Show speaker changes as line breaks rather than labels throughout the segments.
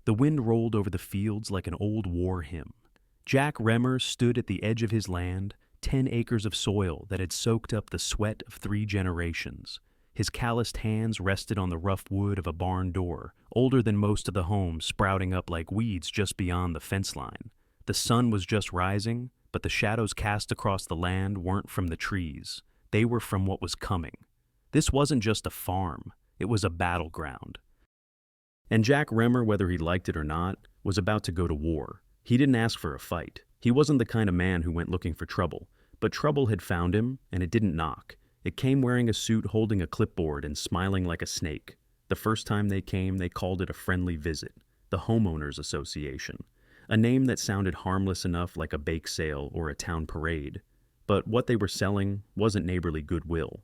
The wind rolled over the fields like an old war hymn. Jack Remmer stood at the edge of his land, 10 acres of soil that had soaked up the sweat of 3 generations. His calloused hands rested on the rough wood of a barn door, older than most of the homes, sprouting up like weeds just beyond the fence line. The sun was just rising, but the shadows cast across the land weren't from the trees. They were from what was coming. This wasn't just a farm, it was a battleground. And Jack Remmer, whether he liked it or not, was about to go to war. He didn't ask for a fight. He wasn't the kind of man who went looking for trouble. But trouble had found him, and it didn't knock. It came wearing a suit, holding a clipboard, and smiling like a snake. The first time they came, they called it a friendly visit. The Homeowners Association. A name that sounded harmless enough, like a bake sale or a town parade. But what they were selling wasn't neighborly goodwill.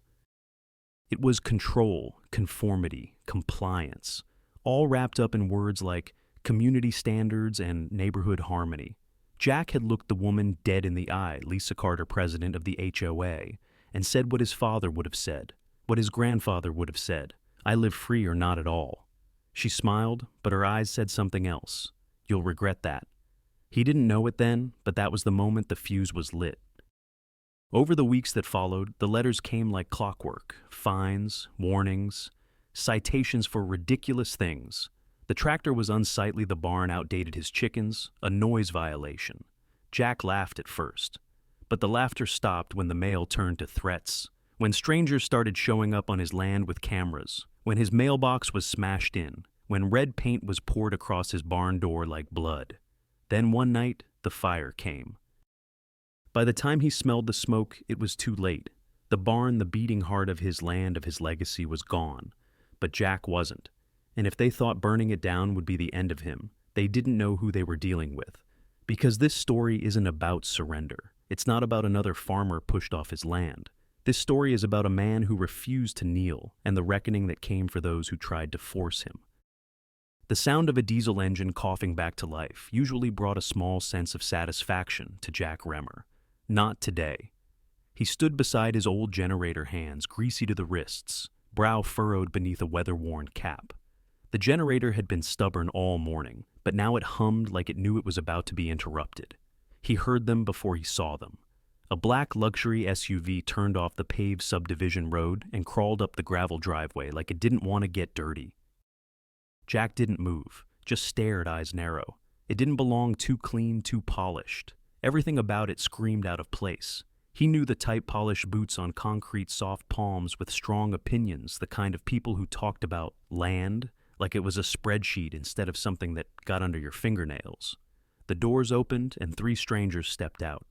It was control, conformity, compliance, all wrapped up in words like community standards and neighborhood harmony. Jack had looked the woman dead in the eye, Lisa Carter, president of the HOA, and said what his father would have said, what his grandfather would have said, "I live free or not at all." She smiled, but her eyes said something else. "You'll regret that." He didn't know it then, but that was the moment the fuse was lit. Over the weeks that followed, the letters came like clockwork. Fines, warnings, citations for ridiculous things. The tractor was unsightly, the barn outdated his chickens, a noise violation. Jack laughed at first. But the laughter stopped when the mail turned to threats. When strangers started showing up on his land with cameras. When his mailbox was smashed in. When red paint was poured across his barn door like blood. Then one night, the fire came. By the time he smelled the smoke, it was too late. The barn, the beating heart of his land, of his legacy, was gone. But Jack wasn't. And if they thought burning it down would be the end of him, they didn't know who they were dealing with. Because this story isn't about surrender. It's not about another farmer pushed off his land. This story is about a man who refused to kneel and the reckoning that came for those who tried to force him. The sound of a diesel engine coughing back to life usually brought a small sense of satisfaction to Jack Remmer. Not today. He stood beside his old generator, hands greasy to the wrists, brow furrowed beneath a weather-worn cap. The generator had been stubborn all morning, but now it hummed like it knew it was about to be interrupted. He heard them before he saw them. A black luxury SUV turned off the paved subdivision road and crawled up the gravel driveway like it didn't want to get dirty. Jack didn't move, just stared, eyes narrow. It didn't belong, too clean, too polished. Everything about it screamed out of place. He knew the type, polished boots on concrete, soft palms with strong opinions, the kind of people who talked about land like it was a spreadsheet instead of something that got under your fingernails. The doors opened and 3 strangers stepped out.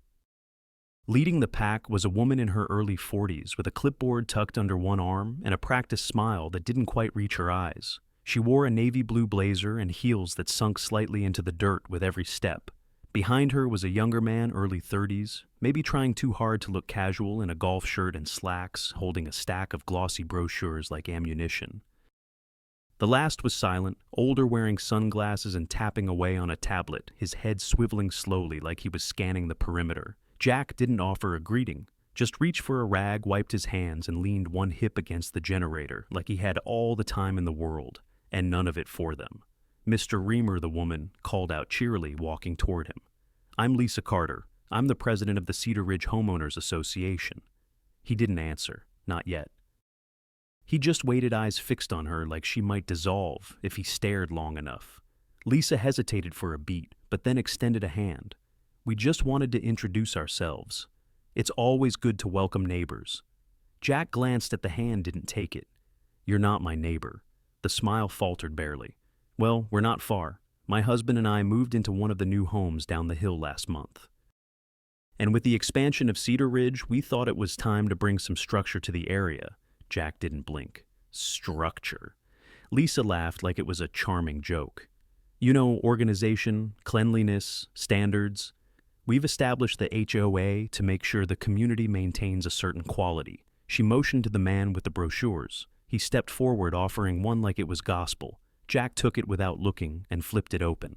Leading the pack was a woman in her early 40s with a clipboard tucked under one arm and a practiced smile that didn't quite reach her eyes. She wore a navy blue blazer and heels that sunk slightly into the dirt with every step. Behind her was a younger man, early 30s, maybe trying too hard to look casual, in a golf shirt and slacks, holding a stack of glossy brochures like ammunition. The last was silent, older, wearing sunglasses and tapping away on a tablet, his head swiveling slowly like he was scanning the perimeter. Jack didn't offer a greeting, just reached for a rag, wiped his hands, and leaned one hip against the generator like he had all the time in the world, and none of it for them. Mr. Reamer, the woman called out cheerily, walking toward him. "I'm Lisa Carter. I'm the president of the Cedar Ridge Homeowners Association." He didn't answer, not yet. He just waited, eyes fixed on her like she might dissolve if he stared long enough. Lisa hesitated for a beat, but then extended a hand. "We just wanted to introduce ourselves. It's always good to welcome neighbors." Jack glanced at the hand, didn't take it. "You're not my neighbor." The smile faltered barely. "Well, we're not far. My husband and I moved into one of the new homes down the hill last month. And with the expansion of Cedar Ridge, we thought it was time to bring some structure to the area." Jack didn't blink. "Structure." Lisa laughed like it was a charming joke. "You know, organization, cleanliness, standards. We've established the HOA to make sure the community maintains a certain quality." She motioned to the man with the brochures. He stepped forward, offering one like it was gospel. Jack took it without looking and flipped it open.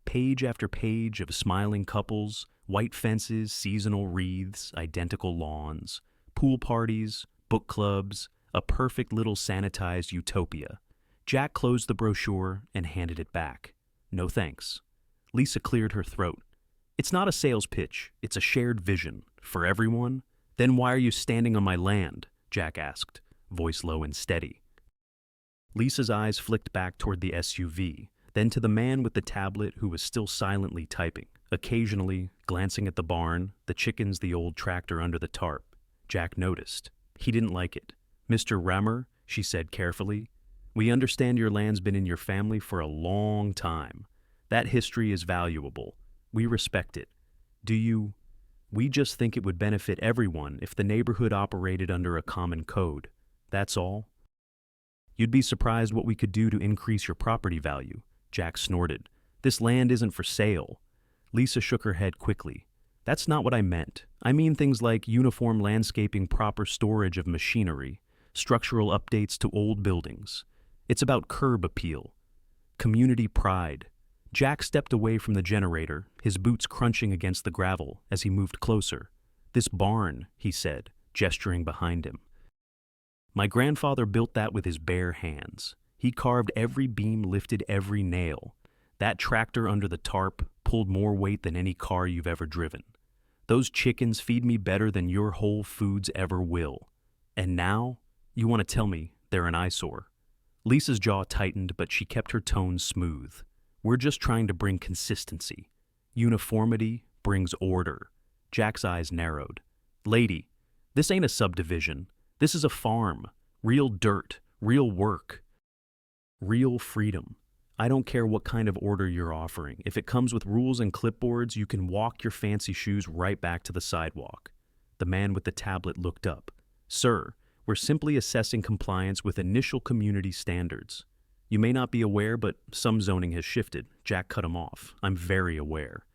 Page after page of smiling couples, white fences, seasonal wreaths, identical lawns, pool parties, book clubs, a perfect little sanitized utopia. Jack closed the brochure and handed it back. No thanks. Lisa cleared her throat. It's not a sales pitch, it's a shared vision. For everyone? Then why are you standing on my land? Jack asked, voice low and steady. Lisa's eyes flicked back toward the SUV, then to the man with the tablet who was still silently typing, occasionally glancing at the barn, the chickens, the old tractor under the tarp. Jack noticed. He didn't like it. Mr. Remmer, she said carefully, we understand your land's been in your family for a long time. That history is valuable. We respect it. We just think it would benefit everyone if the neighborhood operated under a common code. That's all. You'd be surprised what we could do to increase your property value, Jack snorted. This land isn't for sale. Lisa shook her head quickly. That's not what I meant. I mean things like uniform landscaping, proper storage of machinery, structural updates to old buildings. It's about curb appeal, community pride. Jack stepped away from the generator, his boots crunching against the gravel as he moved closer. This barn, he said, gesturing behind him. My grandfather built that with his bare hands. He carved every beam, lifted every nail. That tractor under the tarp pulled more weight than any car you've ever driven. Those chickens feed me better than your Whole Foods ever will. And now, you want to tell me they're an eyesore? Lisa's jaw tightened, but she kept her tone smooth. We're just trying to bring consistency. Uniformity brings order. Jack's eyes narrowed. Lady, this ain't a subdivision. This is a farm. Real dirt, real work, real freedom. I don't care what kind of order you're offering. If it comes with rules and clipboards, you can walk your fancy shoes right back to the sidewalk. The man with the tablet looked up. Sir, we're simply assessing compliance with initial community standards. You may not be aware, but some zoning has shifted. Jack cut him off. I'm very aware.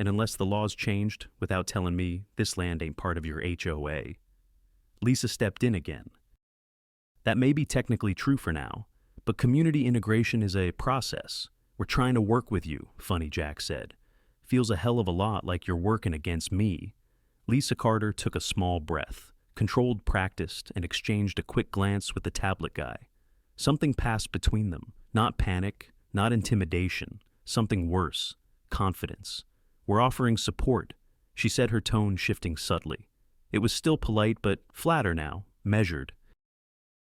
And unless the law's changed, without telling me, this land ain't part of your HOA. Lisa stepped in again. That may be technically true for now, but community integration is a process. We're trying to work with you, Funny Jack said. Feels a hell of a lot like you're working against me. Lisa Carter took a small breath, controlled, practiced, and exchanged a quick glance with the tablet guy. Something passed between them. Not panic, not intimidation. Something worse. Confidence. We're offering support, she said, her tone shifting subtly. It was still polite, but flatter now, measured.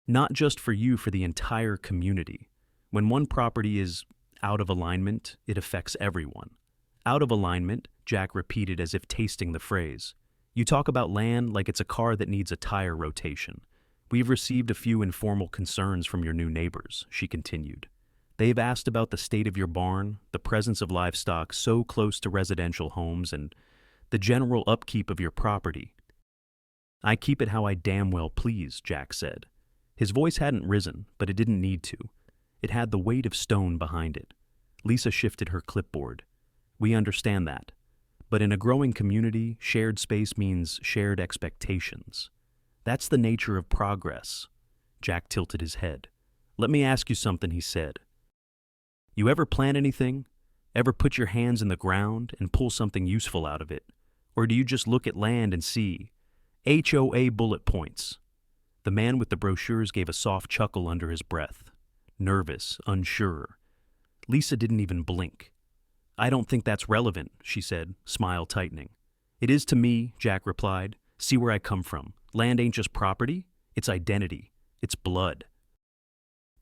Not just for you, for the entire community. When one property is out of alignment, it affects everyone. Out of alignment, Jack repeated as if tasting the phrase. You talk about land like it's a car that needs a tire rotation. We've received a few informal concerns from your new neighbors, she continued. They've asked about the state of your barn, the presence of livestock so close to residential homes, and the general upkeep of your property. I keep it how I damn well please, Jack said. His voice hadn't risen, but it didn't need to. It had the weight of stone behind it. Lisa shifted her clipboard. We understand that. But in a growing community, shared space means shared expectations. That's the nature of progress. Jack tilted his head. Let me ask you something, he said. You ever plant anything? Ever put your hands in the ground and pull something useful out of it? Or do you just look at land and see HOA bullet points? The man with the brochures gave a soft chuckle under his breath. Nervous, unsure. Lisa didn't even blink. I don't think that's relevant, she said, smile tightening. It is to me, Jack replied. See where I come from. Land ain't just property, it's identity. It's blood.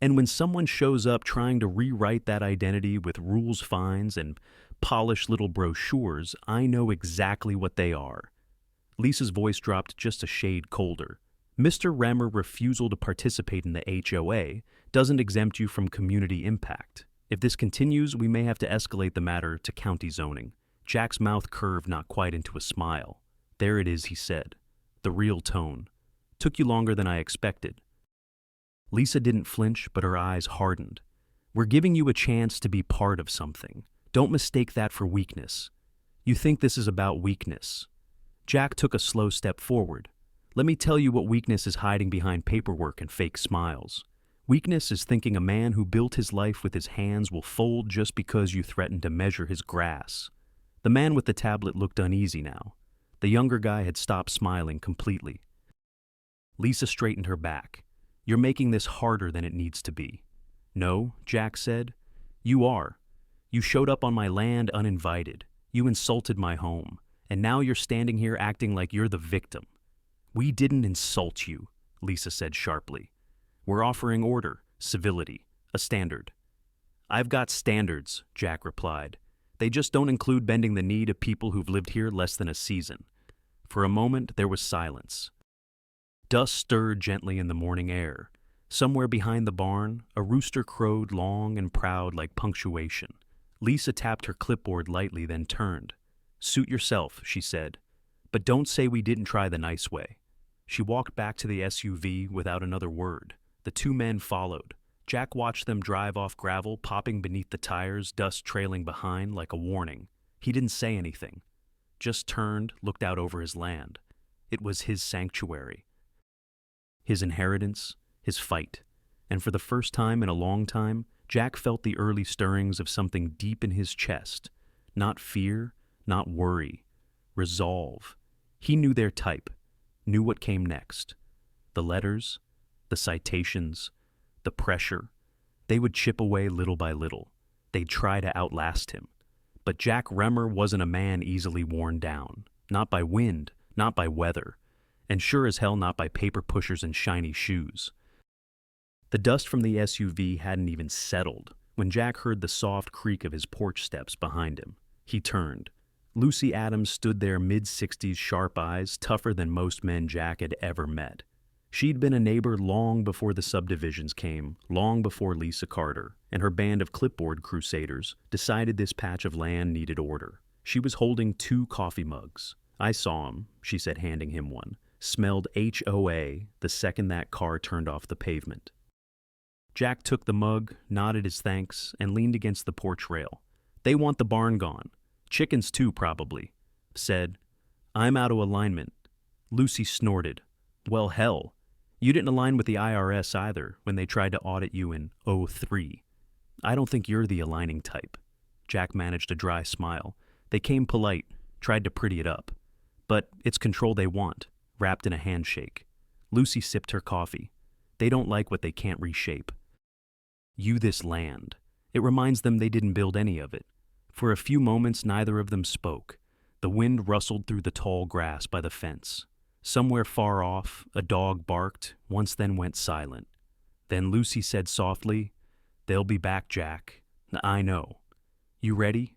And when someone shows up trying to rewrite that identity with rules, fines, and polished little brochures, I know exactly what they are. Lisa's voice dropped just a shade colder. Mr. Remmer's refusal to participate in the HOA doesn't exempt you from community impact. If this continues, we may have to escalate the matter to county zoning. Jack's mouth curved not quite into a smile. There it is, he said. The real tone. Took you longer than I expected. Lisa didn't flinch, but her eyes hardened. We're giving you a chance to be part of something. Don't mistake that for weakness. You think this is about weakness. Jack took a slow step forward. Let me tell you what weakness is hiding behind paperwork and fake smiles. Weakness is thinking a man who built his life with his hands will fold just because you threatened to measure his grass. The man with the tablet looked uneasy now. The younger guy had stopped smiling completely. Lisa straightened her back. You're making this harder than it needs to be. No, Jack said. You are. You showed up on my land uninvited. You insulted my home. And now you're standing here acting like you're the victim. We didn't insult you, Lisa said sharply. We're offering order, civility, a standard. I've got standards, Jack replied. They just don't include bending the knee to people who've lived here less than a season. For a moment, there was silence. Dust stirred gently in the morning air. Somewhere behind the barn, a rooster crowed long and proud like punctuation. Lisa tapped her clipboard lightly, then turned. Suit yourself, she said. But don't say we didn't try the nice way. She walked back to the SUV without another word. The two men followed. Jack watched them drive off gravel, popping beneath the tires, dust trailing behind like a warning. He didn't say anything. Just turned, looked out over his land. It was his sanctuary. His inheritance, his fight. And for the first time in a long time, Jack felt the early stirrings of something deep in his chest. Not fear, not worry. Resolve. He knew their type, knew what came next. The letters, the citations, the pressure. They would chip away little by little. They'd try to outlast him. But Jack Remmer wasn't a man easily worn down. Not by wind, not by weather. And sure as hell not by paper pushers and shiny shoes. The dust from the SUV hadn't even settled when Jack heard the soft creak of his porch steps behind him. He turned. Lucy Adams stood there, mid-60s, sharp eyes, tougher than most men Jack had ever met. She'd been a neighbor long before the subdivisions came, long before Lisa Carter and her band of clipboard crusaders decided this patch of land needed order. She was holding 2 coffee mugs. I saw 'em, she said, handing him one. Smelled HOA the second that car turned off the pavement. Jack took the mug, nodded his thanks, and leaned against the porch rail. They want the barn gone. Chickens too, probably. Said, I'm out of alignment. Lucy snorted. Well, hell. You didn't align with the IRS either when they tried to audit you in '03. I don't think you're the aligning type. Jack managed a dry smile. They came polite, tried to pretty it up. But it's control they want, wrapped in a handshake. Lucy sipped her coffee. They don't like what they can't reshape. You this land. It reminds them they didn't build any of it. For a few moments, neither of them spoke. The wind rustled through the tall grass by the fence. Somewhere far off, a dog barked, once then went silent. Then Lucy said softly, They'll be back, Jack. I know. You ready?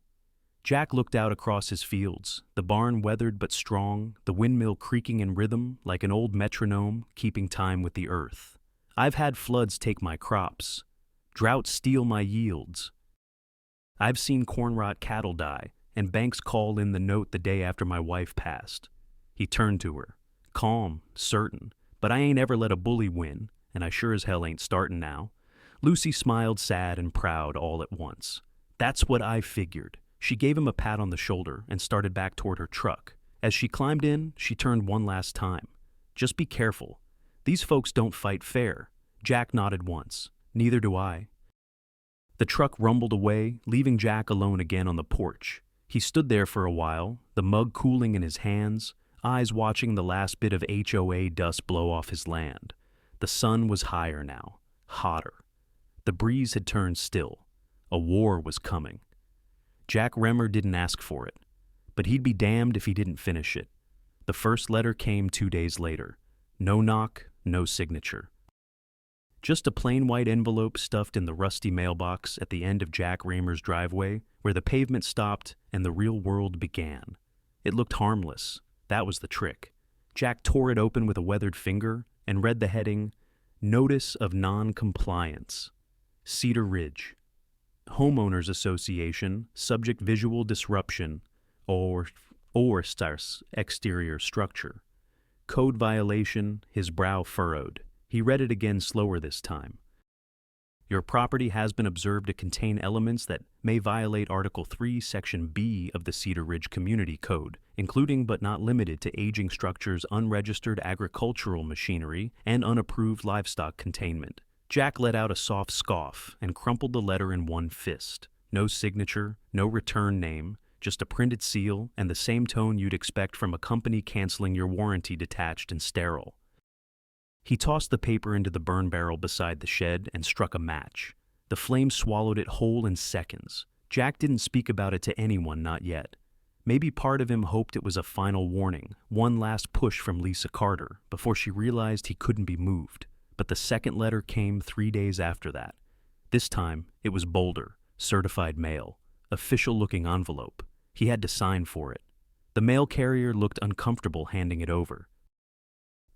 Jack looked out across his fields, the barn weathered but strong, the windmill creaking in rhythm like an old metronome keeping time with the earth. I've had floods take my crops. Droughts steal my yields. I've seen corn rot cattle die, and banks call in the note the day after my wife passed. He turned to her. Calm, certain, but I ain't ever let a bully win, and I sure as hell ain't startin' now. Lucy smiled sad and proud all at once. That's what I figured. She gave him a pat on the shoulder and started back toward her truck. As she climbed in, she turned one last time. Just be careful. These folks don't fight fair. Jack nodded once. Neither do I. The truck rumbled away, leaving Jack alone again on the porch. He stood there for a while, the mug cooling in his hands, eyes watching the last bit of HOA dust blow off his land. The sun was higher now, hotter. The breeze had turned still. A war was coming. Jack Remmer didn't ask for it, but he'd be damned if he didn't finish it. The first letter came 2 days later. No knock, no signature. Just a plain white envelope stuffed in the rusty mailbox at the end of Jack Remmer's driveway, where the pavement stopped and the real world began. It looked harmless. That was the trick. Jack tore it open with a weathered finger and read the heading, Notice of Non-Compliance. Cedar Ridge. Homeowners Association, subject visual disruption or exterior structure. Code violation, his brow furrowed. He read it again slower this time. Your property has been observed to contain elements that may violate Article 3, Section B of the Cedar Ridge Community Code, including but not limited to aging structures, unregistered agricultural machinery, and unapproved livestock containment. Jack let out a soft scoff and crumpled the letter in one fist. No signature, no return name, just a printed seal and the same tone you'd expect from a company canceling your warranty, detached and sterile. He tossed the paper into the burn barrel beside the shed and struck a match. The flame swallowed it whole in seconds. Jack didn't speak about it to anyone, not yet. Maybe part of him hoped it was a final warning, one last push from Lisa Carter, before she realized he couldn't be moved. But the second letter came 3 days after that. This time, it was bolder, certified mail, official-looking envelope. He had to sign for it. The mail carrier looked uncomfortable handing it over.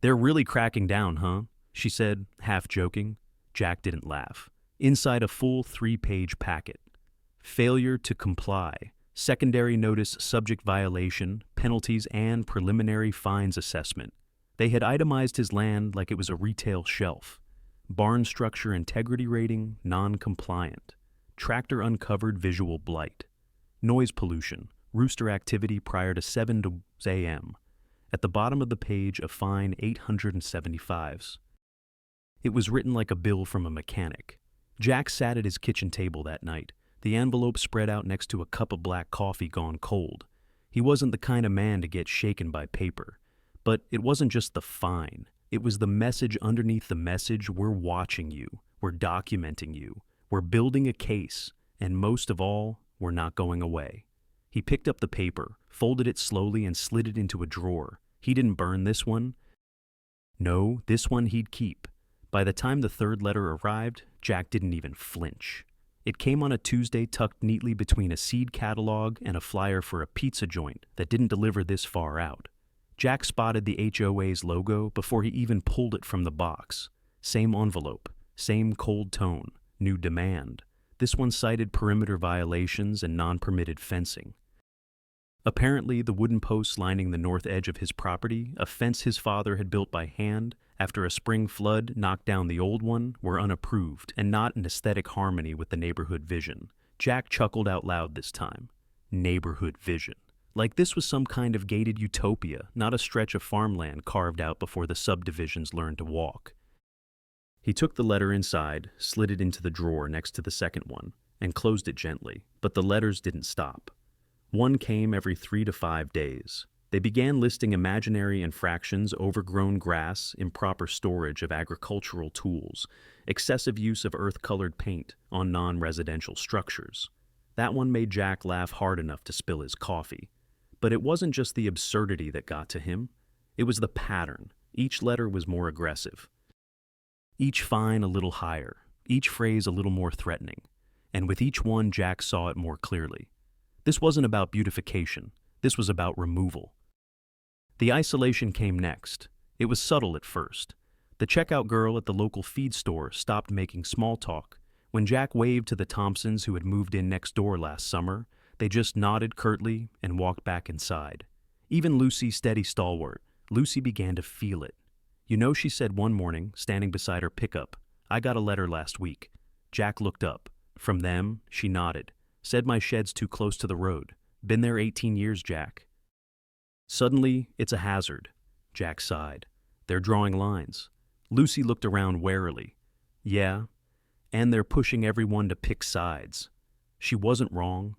"They're really cracking down, huh?" she said, half joking. Jack didn't laugh. Inside a full 3-page packet. Failure to comply. Secondary notice subject violation, penalties, and preliminary fines assessment. They had itemized his land like it was a retail shelf. Barn structure integrity rating, non-compliant. Tractor uncovered visual blight. Noise pollution, rooster activity prior to 7 a.m. At the bottom of the page, a fine 875s. It was written like a bill from a mechanic. Jack sat at his kitchen table that night, the envelope spread out next to a cup of black coffee gone cold. He wasn't the kind of man to get shaken by paper. But it wasn't just the fine. It was the message underneath the message: we're watching you, we're documenting you, we're building a case, and most of all, we're not going away. He picked up the paper, folded it slowly, and slid it into a drawer. He didn't burn this one. No, this one he'd keep. By the time the third letter arrived, Jack didn't even flinch. It came on a Tuesday, tucked neatly between a seed catalog and a flyer for a pizza joint that didn't deliver this far out. Jack spotted the HOA's logo before he even pulled it from the box. Same envelope, same cold tone, new demand. This one cited perimeter violations and non-permitted fencing. Apparently, the wooden posts lining the north edge of his property, a fence his father had built by hand after a spring flood knocked down the old one, were unapproved and not in aesthetic harmony with the neighborhood vision. Jack chuckled out loud this time. Neighborhood vision. Like this was some kind of gated utopia, not a stretch of farmland carved out before the subdivisions learned to walk. He took the letter inside, slid it into the drawer next to the second one, and closed it gently, but the letters didn't stop. One came every 3 to 5 days. They began listing imaginary infractions: overgrown grass, improper storage of agricultural tools, excessive use of earth-colored paint on non-residential structures. That one made Jack laugh hard enough to spill his coffee. But it wasn't just the absurdity that got to him. It was the pattern. Each letter was more aggressive. Each fine a little higher, each phrase a little more threatening. And with each one, Jack saw it more clearly. This wasn't about beautification. This was about removal. The isolation came next. It was subtle at first. The checkout girl at the local feed store stopped making small talk. When Jack waved to the Thompsons who had moved in next door last summer, they just nodded curtly and walked back inside. Even Lucy, steady stalwart, Lucy began to feel it. "You know," she said one morning, standing beside her pickup, "I got a letter last week." Jack looked up. "From them?" She nodded. "Said my shed's too close to the road. Been there 18 years, Jack." Suddenly, it's a hazard. Jack sighed. "They're drawing lines." Lucy looked around warily. "Yeah, and they're pushing everyone to pick sides." She wasn't wrong.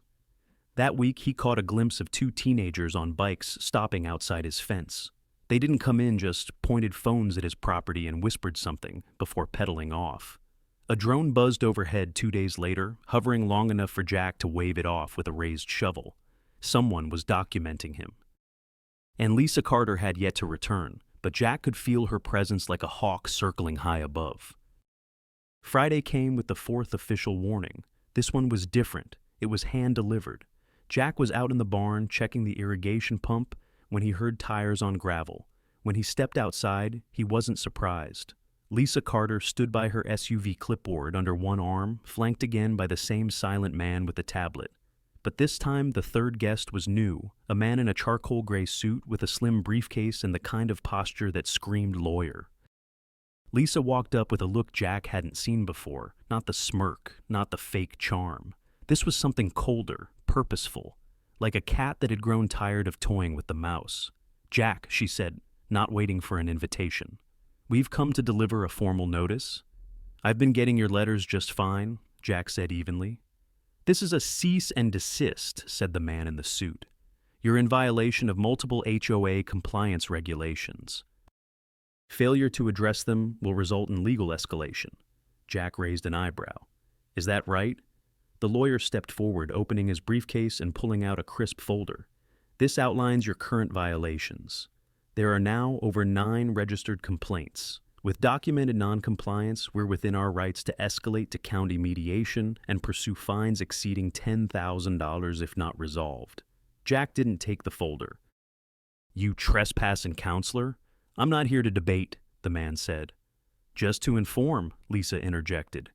That week, he caught a glimpse of 2 teenagers on bikes stopping outside his fence. They didn't come in, just pointed phones at his property and whispered something before pedaling off. A drone buzzed overhead 2 days later, hovering long enough for Jack to wave it off with a raised shovel. Someone was documenting him. And Lisa Carter had yet to return, but Jack could feel her presence like a hawk circling high above. Friday came with the 4th official warning. This one was different. It was hand-delivered. Jack was out in the barn checking the irrigation pump when he heard tires on gravel. When he stepped outside, he wasn't surprised. Lisa Carter stood by her SUV clipboard under one arm, flanked again by the same silent man with the tablet. But this time, the third guest was new, a man in a charcoal gray suit with a slim briefcase and the kind of posture that screamed lawyer. Lisa walked up with a look Jack hadn't seen before, not the smirk, not the fake charm. This was something colder, purposeful, like a cat that had grown tired of toying with the mouse. "Jack," she said, not waiting for an invitation. "We've come to deliver a formal notice." "I've been getting your letters just fine," Jack said evenly. "This is a cease and desist," said the man in the suit. "You're in violation of multiple HOA compliance regulations. Failure to address them will result in legal escalation." Jack raised an eyebrow. Is that right? The lawyer stepped forward, opening his briefcase and pulling out a crisp folder. This outlines your current violations. There are now over 9 registered complaints. With documented noncompliance, we're within our rights to escalate to county mediation and pursue fines exceeding $10,000 if not resolved. Jack didn't take the folder. You trespassing counselor? I'm not here to debate, the man said. Just to inform, Lisa interjected.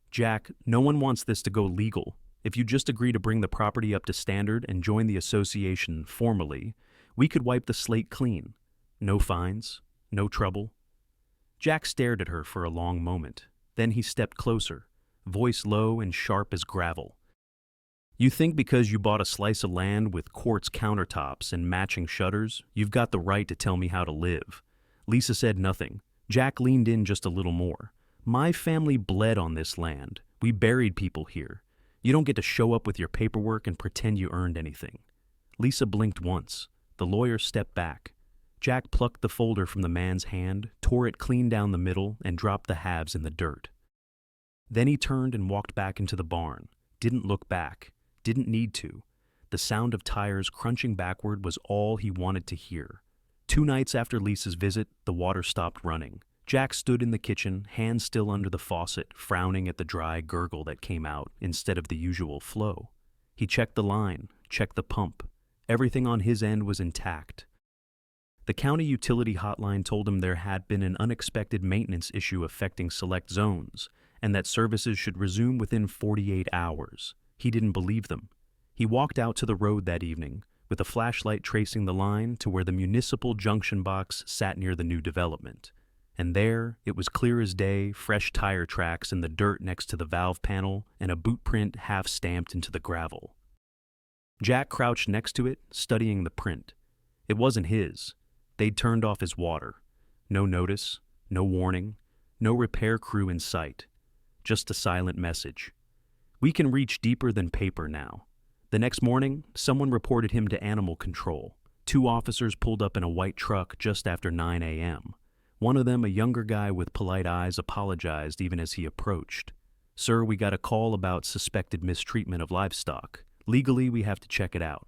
Jack, no one wants this to go legal. If you just agree to bring the property up to standard and join the association formally, we could wipe the slate clean. No fines, no trouble. Jack stared at her for a long moment. Then he stepped closer, voice low and sharp as gravel. You think because you bought a slice of land with quartz countertops and matching shutters, you've got the right to tell me how to live? Lisa said nothing. Jack leaned in just a little more. My family bled on this land. We buried people here. You don't get to show up with your paperwork and pretend you earned anything. Lisa blinked once. The lawyer stepped back. Jack plucked the folder from the man's hand, tore it clean down the middle, and dropped the halves in the dirt. Then he turned and walked back into the barn. Didn't look back. Didn't need to. The sound of tires crunching backward was all he wanted to hear. 2 nights after Lisa's visit, the water stopped running. Jack stood in the kitchen, hands still under the faucet, frowning at the dry gurgle that came out instead of the usual flow. He checked the line, checked the pump. Everything on his end was intact. The county utility hotline told him there had been an unexpected maintenance issue affecting select zones, and that services should resume within 48 hours. He didn't believe them. He walked out to the road that evening, with a flashlight tracing the line to where the municipal junction box sat near the new development. And there, it was clear as day, fresh tire tracks in the dirt next to the valve panel and a boot print half stamped into the gravel. Jack crouched next to it, studying the print. It wasn't his. They'd turned off his water. No notice, no warning, no repair crew in sight. Just a silent message. We can reach deeper than paper now. The next morning, someone reported him to animal control. 2 officers pulled up in a white truck just after 9 a.m. One of them, a younger guy with polite eyes, apologized even as he approached. Sir, we got a call about suspected mistreatment of livestock. Legally, we have to check it out.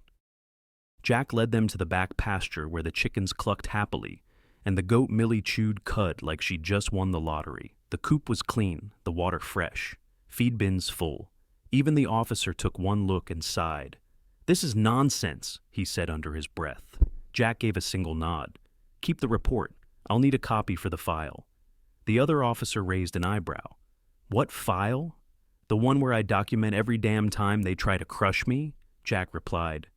Jack led them to the back pasture where the chickens clucked happily, and the goat Millie chewed cud like she'd just won the lottery. The coop was clean, the water fresh, feed bins full. Even the officer took one look and sighed. This is nonsense, he said under his breath. Jack gave a single nod. Keep the report. I'll need a copy for the file. The other officer raised an eyebrow. What file? The one where I document every damn time they try to crush me? Jack replied.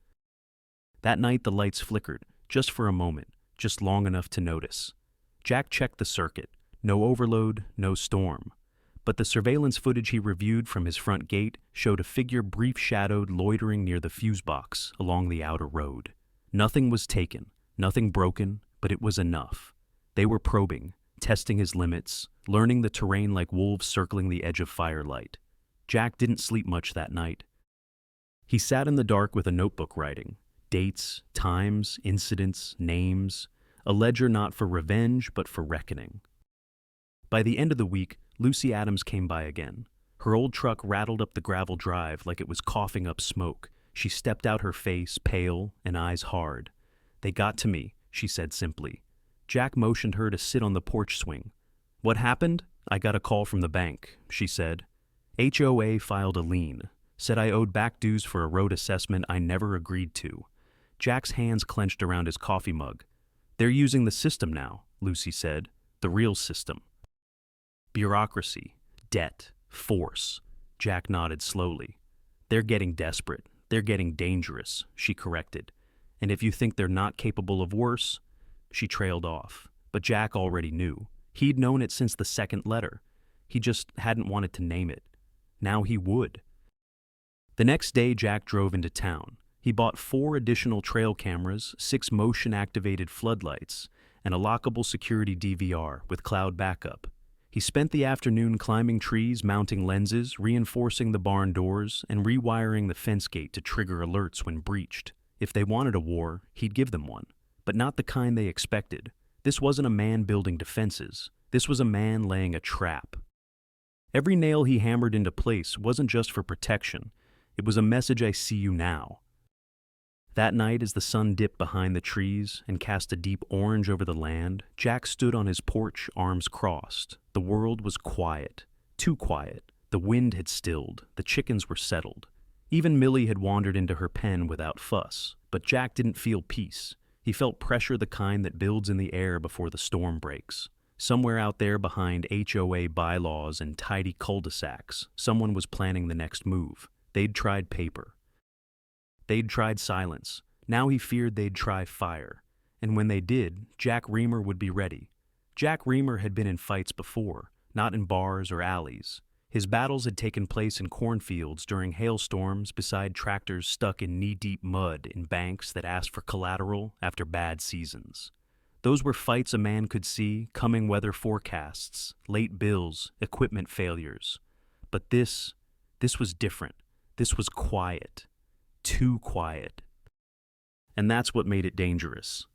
That night the lights flickered, just for a moment, just long enough to notice. Jack checked the circuit. No overload, no storm. But the surveillance footage he reviewed from his front gate showed a figure brief-shadowed loitering near the fuse box along the outer road. Nothing was taken, nothing broken, but it was enough. They were probing, testing his limits, learning the terrain like wolves circling the edge of firelight. Jack didn't sleep much that night. He sat in the dark with a notebook writing. Dates, times, incidents, names. A ledger not for revenge, but for reckoning. By the end of the week, Lucy Adams came by again. Her old truck rattled up the gravel drive like it was coughing up smoke. She stepped out, her face pale and eyes hard. They got to me, she said simply. Jack motioned her to sit on the porch swing. What happened? I got a call from the bank, she said. HOA filed a lien, said I owed back dues for a road assessment I never agreed to. Jack's hands clenched around his coffee mug. They're using the system now, Lucy said. The real system. Bureaucracy, debt, force. Jack nodded slowly. They're getting desperate. They're getting dangerous, she corrected. And if you think they're not capable of worse... She trailed off, but Jack already knew. He'd known it since the second letter. He just hadn't wanted to name it. Now he would. The next day, Jack drove into town. He bought 4 additional trail cameras, 6 motion-activated floodlights, and a lockable security DVR with cloud backup. He spent the afternoon climbing trees, mounting lenses, reinforcing the barn doors, and rewiring the fence gate to trigger alerts when breached. If they wanted a war, he'd give them one. But not the kind they expected. This wasn't a man building defenses. This was a man laying a trap. Every nail he hammered into place wasn't just for protection, it was a message: I see you now. That night, as the sun dipped behind the trees and cast a deep orange over the land, Jack stood on his porch, arms crossed. The world was quiet. Too quiet. The wind had stilled. The chickens were settled. Even Millie had wandered into her pen without fuss. But Jack didn't feel peace. He felt pressure, the kind that builds in the air before the storm breaks. Somewhere out there behind HOA bylaws and tidy cul-de-sacs, someone was planning the next move. They'd tried paper. They'd tried silence. Now he feared they'd try fire. And when they did, Jack Reamer would be ready. Jack Reamer had been in fights before, not in bars or alleys. His battles had taken place in cornfields during hailstorms, beside tractors stuck in knee-deep mud, in banks that asked for collateral after bad seasons. Those were fights a man could see: coming weather forecasts, late bills, equipment failures. But this was different. This was quiet. Too quiet. And that's what made it dangerous.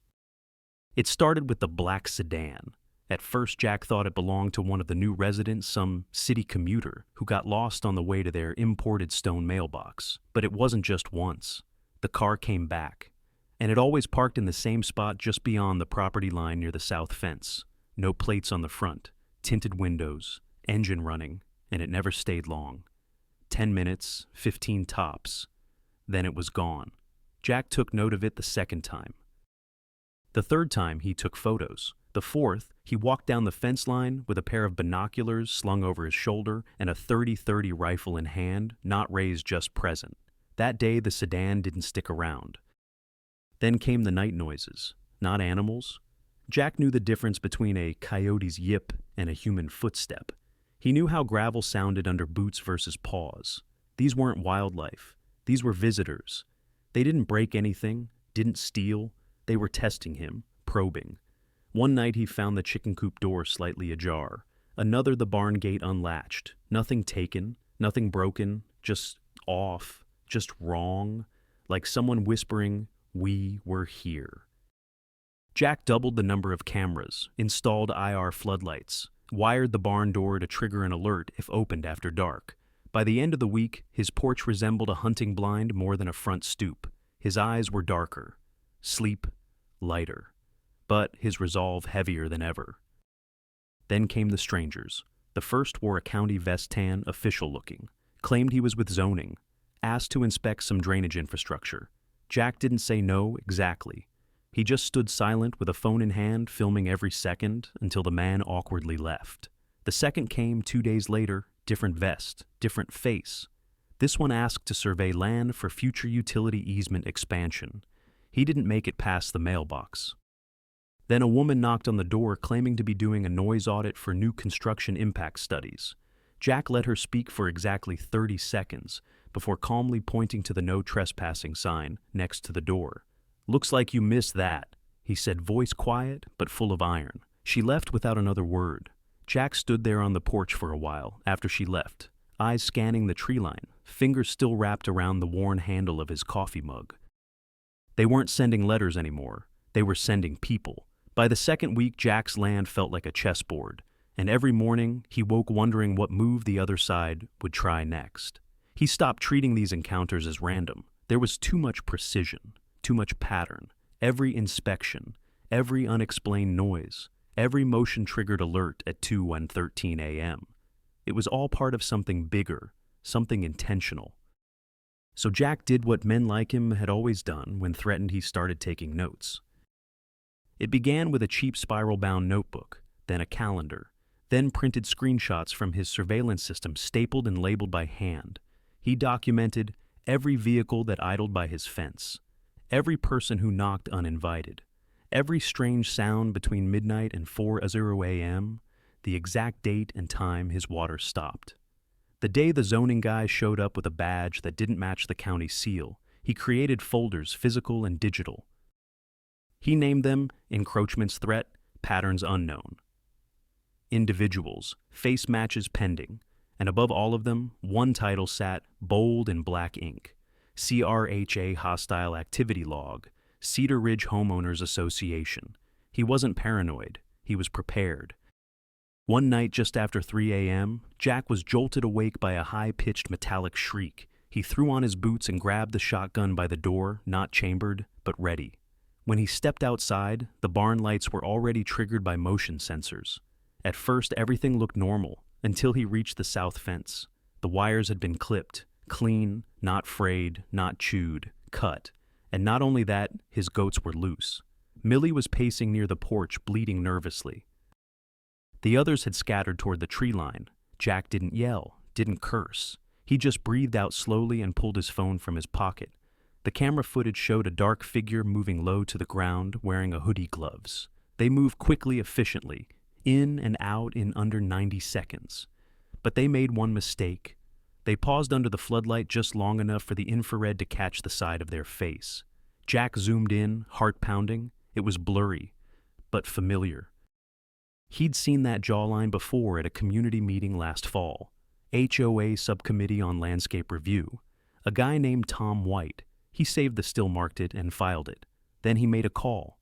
It started with the black sedan. At first, Jack thought it belonged to one of the new residents, some city commuter, who got lost on the way to their imported stone mailbox. But it wasn't just once. The car came back. And it always parked in the same spot just beyond the property line near the south fence. No plates on the front, tinted windows, engine running, and it never stayed long. 10 minutes, 15 tops. Then it was gone. Jack took note of it the second time. The third time, he took photos. The fourth, he walked down the fence line with a pair of binoculars slung over his shoulder and a .30-30 rifle in hand, not raised, just present. That day, the sedan didn't stick around. Then came the night noises. Not animals. Jack knew the difference between a coyote's yip and a human footstep. He knew how gravel sounded under boots versus paws. These weren't wildlife. These were visitors. They didn't break anything, didn't steal. They were testing him, probing. One night he found the chicken coop door slightly ajar. Another, the barn gate unlatched. Nothing taken, nothing broken, just off, just wrong, like someone whispering, "We were here." Jack doubled the number of cameras, installed IR floodlights, wired the barn door to trigger an alert if opened after dark. By the end of the week, his porch resembled a hunting blind more than a front stoop. His eyes were darker, sleep lighter, but his resolve heavier than ever. Then came the strangers. The first wore a county vest, tan, official-looking, claimed he was with zoning, asked to inspect some drainage infrastructure. Jack didn't say no exactly. He just stood silent with a phone in hand, filming every second, until the man awkwardly left. The second came 2 days later, different vest, different face. This one asked to survey land for future utility easement expansion. He didn't make it past the mailbox. Then a woman knocked on the door, claiming to be doing a noise audit for new construction impact studies. Jack let her speak for exactly 30 seconds before calmly pointing to the no trespassing sign next to the door. "Looks like you missed that," he said, voice quiet but full of iron. She left without another word. Jack stood there on the porch for a while after she left, eyes scanning the tree line, fingers still wrapped around the worn handle of his coffee mug. They weren't sending letters anymore. They were sending people. By the second week, Jack's land felt like a chessboard, and every morning he woke wondering what move the other side would try next. He stopped treating these encounters as random. There was too much precision, too much pattern. Every inspection, every unexplained noise, every motion-triggered alert at 2 and 13 a.m. It was all part of something bigger, something intentional. So Jack did what men like him had always done when threatened. He started taking notes. It began with a cheap spiral-bound notebook, then a calendar, then printed screenshots from his surveillance system stapled and labeled by hand. He documented every vehicle that idled by his fence, every person who knocked uninvited, every strange sound between midnight and 4:00 a.m., the exact date and time his water stopped. The day the zoning guy showed up with a badge that didn't match the county seal, he created folders, physical and digital. He named them Encroachments Threat, Patterns Unknown. Individuals, Face Matches Pending, and above all of them, one title sat bold in black ink: CRHA Hostile Activity Log, Cedar Ridge Homeowners Association. He wasn't paranoid. He was prepared. One night just after 3 a.m., Jack was jolted awake by a high-pitched metallic shriek. He threw on his boots and grabbed the shotgun by the door, not chambered, but ready. When he stepped outside, the barn lights were already triggered by motion sensors. At first, everything looked normal, until he reached the south fence. The wires had been clipped, clean, not frayed, not chewed, cut. And not only that, his goats were loose. Millie was pacing near the porch, bleating nervously. The others had scattered toward the tree line. Jack didn't yell, didn't curse. He just breathed out slowly and pulled his phone from his pocket. The camera footage showed a dark figure moving low to the ground, wearing a hoodie gloves. They moved quickly, efficiently, in and out in under 90 seconds. But they made one mistake. They paused under the floodlight just long enough for the infrared to catch the side of their face. Jack zoomed in, heart pounding. It was blurry, but familiar. He'd seen that jawline before at a community meeting last fall. HOA Subcommittee on Landscape Review. A guy named Tom White. He saved the still marked it and filed it. Then he made a call.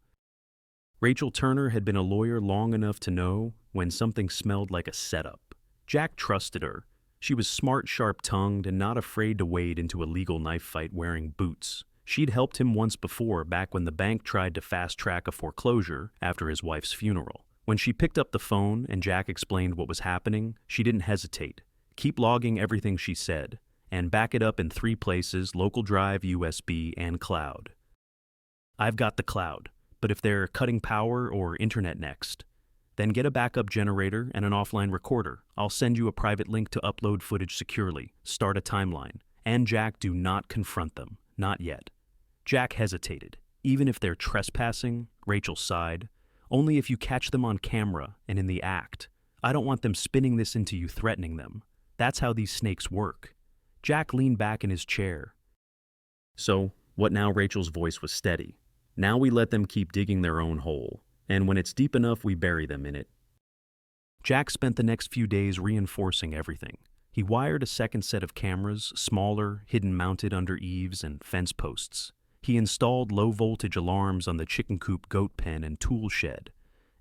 Rachel Turner had been a lawyer long enough to know when something smelled like a setup. Jack trusted her. She was smart, sharp-tongued, and not afraid to wade into a legal knife fight wearing boots. She'd helped him once before, back when the bank tried to fast-track a foreclosure after his wife's funeral. When she picked up the phone and Jack explained what was happening, she didn't hesitate. Keep logging everything she said, and back it up in 3 places: local drive, USB, and cloud. I've got the cloud, but if they're cutting power or internet next, then get a backup generator and an offline recorder. I'll send you a private link to upload footage securely. Start a timeline. And Jack, do not confront them. Not yet. Jack hesitated. Even if they're trespassing, Rachel sighed. Only if you catch them on camera and in the act. I don't want them spinning this into you threatening them. That's how these snakes work. Jack leaned back in his chair. So, what now? Rachel's voice was steady. Now we let them keep digging their own hole, and when it's deep enough, we bury them in it. Jack spent the next few days reinforcing everything. He wired a second set of cameras, smaller, hidden mounted under eaves and fence posts. He installed low-voltage alarms on the chicken coop, goat pen, and tool shed.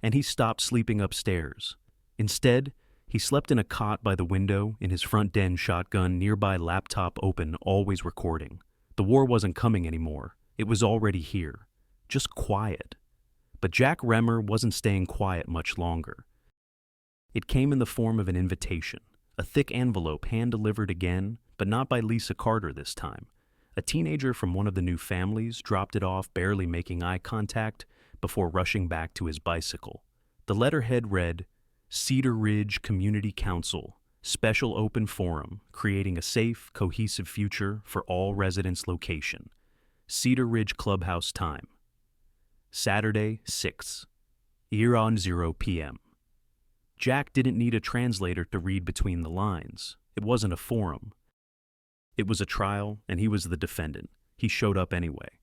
And he stopped sleeping upstairs. Instead, he slept in a cot by the window, in his front den, shotgun, nearby laptop open, always recording. The war wasn't coming anymore. It was already here. Just quiet. But Jack Remmer wasn't staying quiet much longer. It came in the form of an invitation. A thick envelope, hand-delivered again, but not by Lisa Carter this time. A teenager from one of the new families dropped it off, barely making eye contact, before rushing back to his bicycle. The letterhead read, Cedar Ridge Community Council, Special Open Forum, Creating a Safe, Cohesive Future for All Residents Location. Cedar Ridge Clubhouse Time. Saturday, 6. Year on 0 p.m. Jack didn't need a translator to read between the lines. It wasn't a forum. It was a trial, and he was the defendant. He showed up anyway.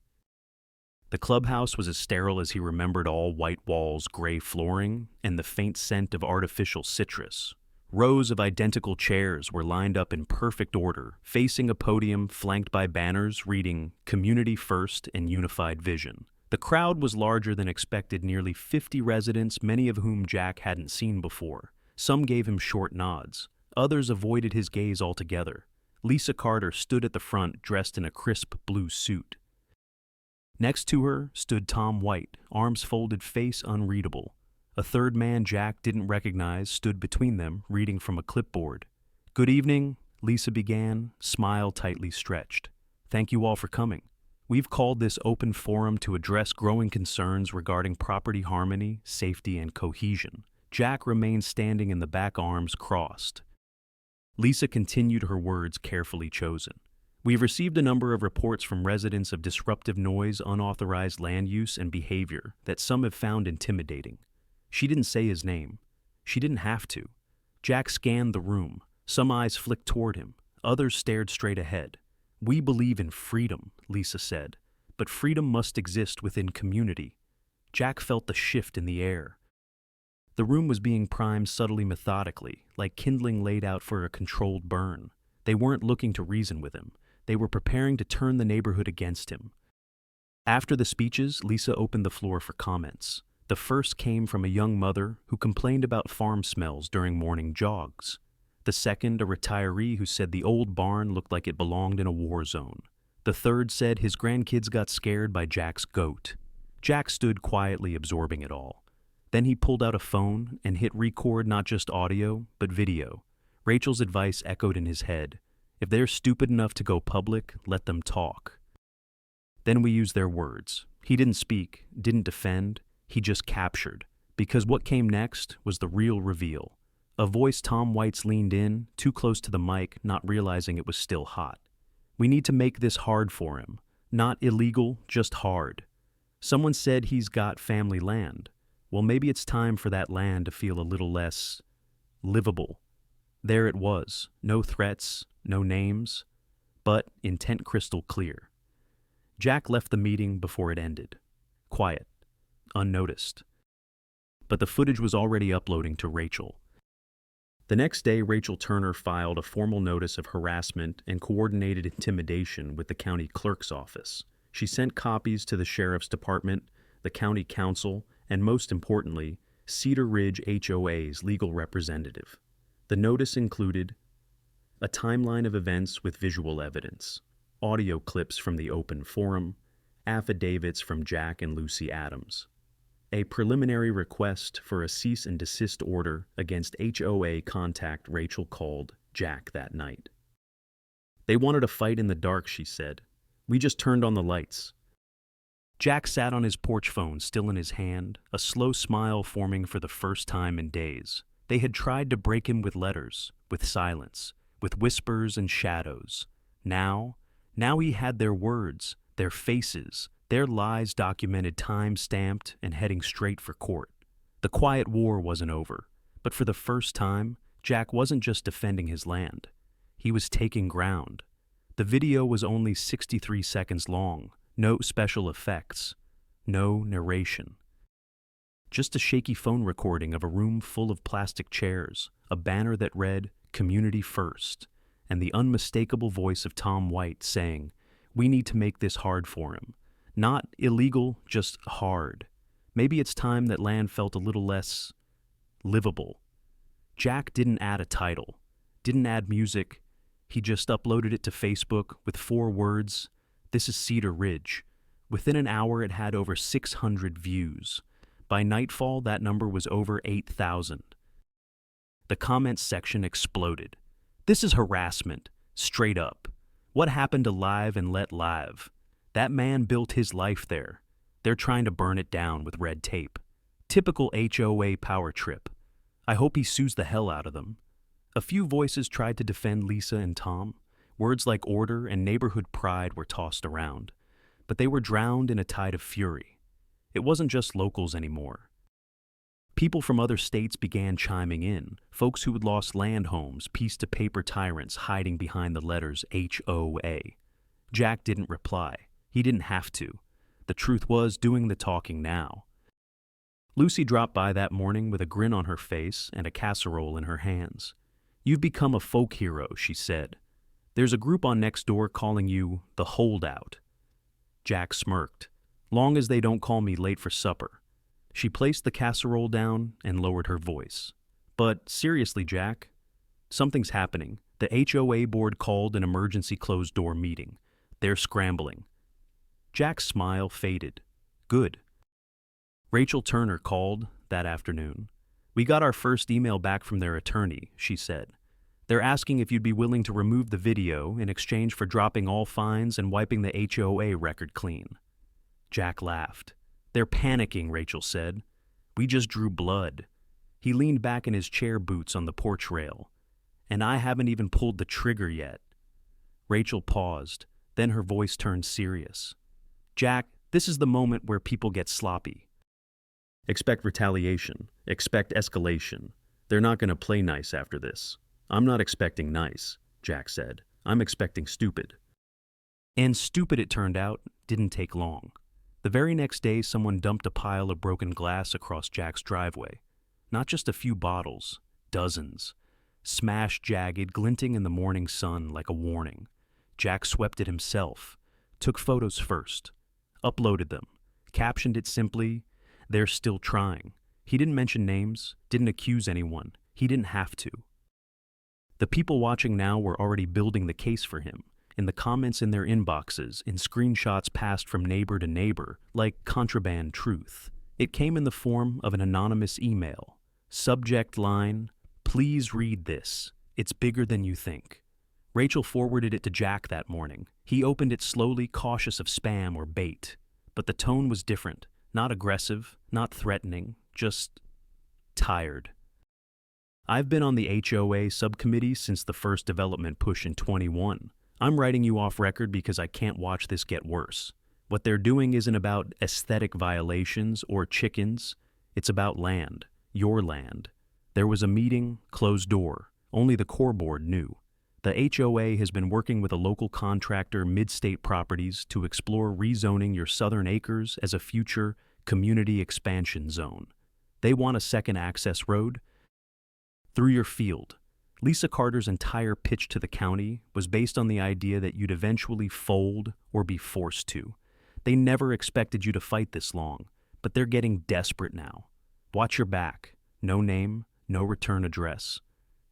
The clubhouse was as sterile as he remembered: all white walls, gray flooring, and the faint scent of artificial citrus. Rows of identical chairs were lined up in perfect order, facing a podium flanked by banners reading Community First and Unified Vision. The crowd was larger than expected, nearly 50 residents, many of whom Jack hadn't seen before. Some gave him short nods. Others avoided his gaze altogether. Lisa Carter stood at the front, dressed in a crisp blue suit. Next to her stood Tom White, arms folded, face unreadable. A third man Jack didn't recognize stood between them, reading from a clipboard. "Good evening," Lisa began, smile tightly stretched. "Thank you all for coming. We've called this open forum to address growing concerns regarding property harmony, safety, and cohesion." Jack remained standing in the back, arms crossed. Lisa continued, her words carefully chosen. "We've received a number of reports from residents of disruptive noise, unauthorized land use, and behavior that some have found intimidating." She didn't say his name. She didn't have to. Jack scanned the room. Some eyes flicked toward him. Others stared straight ahead. "We believe in freedom," Lisa said, "but freedom must exist within community." Jack felt the shift in the air. The room was being primed subtly, methodically, like kindling laid out for a controlled burn. They weren't looking to reason with him. They were preparing to turn the neighborhood against him. After the speeches, Lisa opened the floor for comments. The first came from a young mother who complained about farm smells during morning jogs. The second, a retiree who said the old barn looked like it belonged in a war zone. The third said his grandkids got scared by Jack's goat. Jack stood quietly absorbing it all. Then he pulled out a phone and hit record not just audio, but video. Rachel's advice echoed in his head. If they're stupid enough to go public, let them talk. Then we used their words. He didn't speak, didn't defend, he just captured. Because what came next was the real reveal. A voice Tom White's leaned in, too close to the mic, not realizing it was still hot. We need to make this hard for him. Not illegal, just hard. Someone said he's got family land. Well, maybe it's time for that land to feel a little less livable. There it was. No threats, no names, but intent crystal clear. Jack left the meeting before it ended. Quiet. Unnoticed. But the footage was already uploading to Rachel. The next day, Rachel Turner filed a formal notice of harassment and coordinated intimidation with the county clerk's office. She sent copies to the sheriff's department, the county council, and most importantly, Cedar Ridge HOA's legal representative. The notice included a timeline of events with visual evidence, audio clips from the open forum, affidavits from Jack and Lucy Adams, a preliminary request for a cease and desist order against HOA contact Rachel called Jack that night. They wanted a fight in the dark, she said. We just turned on the lights. Jack sat on his porch phone, still in his hand, a slow smile forming for the first time in days. They had tried to break him with letters, with silence, with whispers and shadows. Now he had their words, their faces, their lies documented, time-stamped, and heading straight for court. The quiet war wasn't over, but for the first time, Jack wasn't just defending his land. He was taking ground. The video was only 63 seconds long, no special effects, no narration. Just a shaky phone recording of a room full of plastic chairs, a banner that read, "Community First," and the unmistakable voice of Tom White saying, "We need to make this hard for him. Not illegal, just hard. Maybe it's time that land felt a little less livable." Jack didn't add a title, didn't add music. He just uploaded it to Facebook with 4 words, "This is Cedar Ridge." Within an hour, it had over 600 views. By nightfall, that number was over 8,000. The comments section exploded. "This is harassment, straight up. What happened to live and let live? That man built his life there. They're trying to burn it down with red tape. Typical HOA power trip. I hope he sues the hell out of them." A few voices tried to defend Lisa and Tom. Words like order and neighborhood pride were tossed around, but they were drowned in a tide of fury. It wasn't just locals anymore. People from other states began chiming in, folks who had lost land homes, piece-to-paper tyrants hiding behind the letters HOA. Jack didn't reply. He didn't have to. The truth was doing the talking now. Lucy dropped by that morning with a grin on her face and a casserole in her hands. "You've become a folk hero," she said. "There's a group on Nextdoor calling you the holdout." Jack smirked. "Long as they don't call me late for supper." She placed the casserole down and lowered her voice. "But seriously, Jack, something's happening. The HOA board called an emergency closed-door meeting. They're scrambling." Jack's smile faded. "Good." Rachel Turner called that afternoon. "We got our first email back from their attorney," she said. "They're asking if you'd be willing to remove the video in exchange for dropping all fines and wiping the HOA record clean." Jack laughed. "They're panicking," Rachel said. "We just drew blood." He leaned back in his chair boots on the porch rail. "And I haven't even pulled the trigger yet." Rachel paused, then her voice turned serious. "Jack, this is the moment where people get sloppy. Expect retaliation. Expect escalation. They're not going to play nice after this." "I'm not expecting nice," Jack said. "I'm expecting stupid." And stupid, it turned out, didn't take long. The very next day, someone dumped a pile of broken glass across Jack's driveway. Not just a few bottles, dozens. Smashed, jagged, glinting in the morning sun like a warning. Jack swept it himself, took photos first, uploaded them, captioned it simply, They're still trying. He didn't mention names, didn't accuse anyone. He didn't have to. The people watching now were already building the case for him, in the comments in their inboxes, in screenshots passed from neighbor to neighbor, like contraband truth. It came in the form of an anonymous email. Subject line, "Please read this. It's bigger than you think." Rachel forwarded it to Jack that morning. He opened it slowly, cautious of spam or bait. But the tone was different. Not aggressive, not threatening, just tired. "I've been on the HOA subcommittee since the first development push in 21. I'm writing you off record because I can't watch this get worse. What they're doing isn't about aesthetic violations or chickens. It's about land, your land. There was a meeting, closed door. Only the core board knew. The HOA has been working with a local contractor, Mid-State Properties, to explore rezoning your southern acres as a future community expansion zone. They want a second access road through your field. Lisa Carter's entire pitch to the county was based on the idea that you'd eventually fold or be forced to. They never expected you to fight this long, but they're getting desperate now. Watch your back. No name, no return address.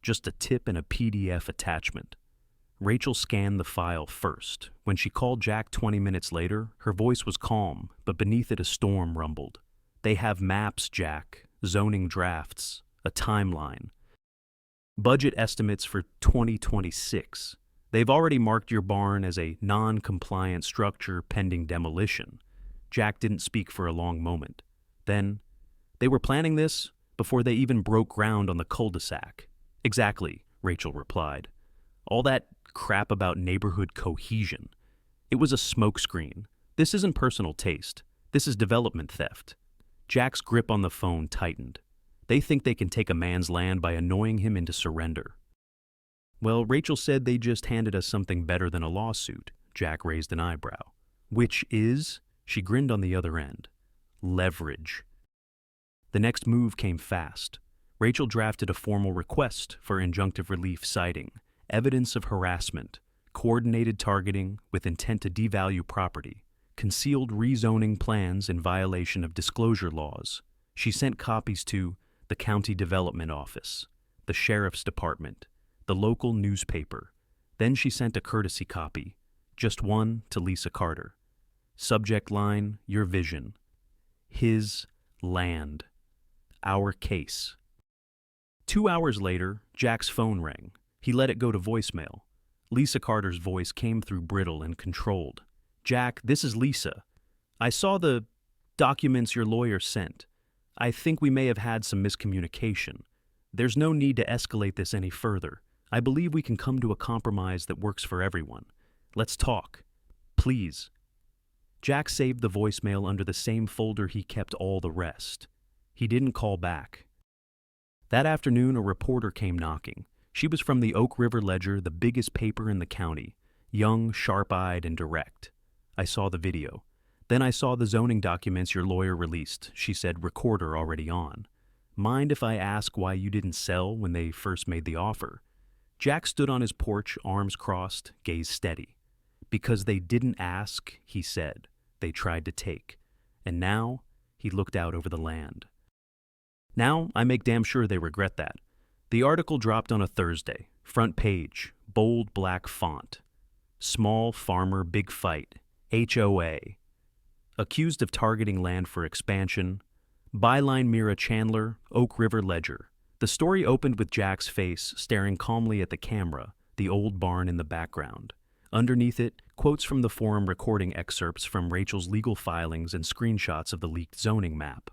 Just a tip and a PDF attachment." Rachel scanned the file first. When she called Jack 20 minutes later, her voice was calm, but beneath it a storm rumbled. "They have maps, Jack, zoning drafts, a timeline. Budget estimates for 2026. They've already marked your barn as a non-compliant structure pending demolition." Jack didn't speak for a long moment. Then, "They were planning this before they even broke ground on the cul-de-sac." "Exactly," Rachel replied. "All that crap about neighborhood cohesion. It was a smokescreen. This isn't personal taste. This is development theft." Jack's grip on the phone tightened. "They think they can take a man's land by annoying him into surrender." "Well, Rachel said they just handed us something better than a lawsuit." Jack raised an eyebrow. "Which is?" She grinned on the other end. "Leverage." The next move came fast. Rachel drafted a formal request for injunctive relief citing evidence of harassment, coordinated targeting with intent to devalue property, concealed rezoning plans in violation of disclosure laws. She sent copies to the County Development Office, the Sheriff's Department, the local newspaper. Then she sent a courtesy copy, just one to Lisa Carter. Subject line, your vision. His land. Our case. 2 hours later, Jack's phone rang. He let it go to voicemail. Lisa Carter's voice came through brittle and controlled. "Jack, this is Lisa. I saw the documents your lawyer sent. I think we may have had some miscommunication. There's no need to escalate this any further. I believe we can come to a compromise that works for everyone. Let's talk. Please." Jack saved the voicemail under the same folder he kept all the rest. He didn't call back. That afternoon, a reporter came knocking. She was from the Oak River Ledger, the biggest paper in the county. Young, sharp-eyed, and direct. "I saw the video. Then I saw the zoning documents your lawyer released," she said, recorder already on. "Mind if I ask why you didn't sell when they first made the offer?" Jack stood on his porch, arms crossed, gaze steady. "Because they didn't ask," he said. "They tried to take. And now," he looked out over the land. "Now I make damn sure they regret that." The article dropped on a Thursday. Front page, bold black font. "Small farmer big fight. HOA. Accused of targeting land for expansion." Byline Mira Chandler, Oak River Ledger. The story opened with Jack's face staring calmly at the camera, the old barn in the background. Underneath it, quotes from the forum recording excerpts from Rachel's legal filings and screenshots of the leaked zoning map.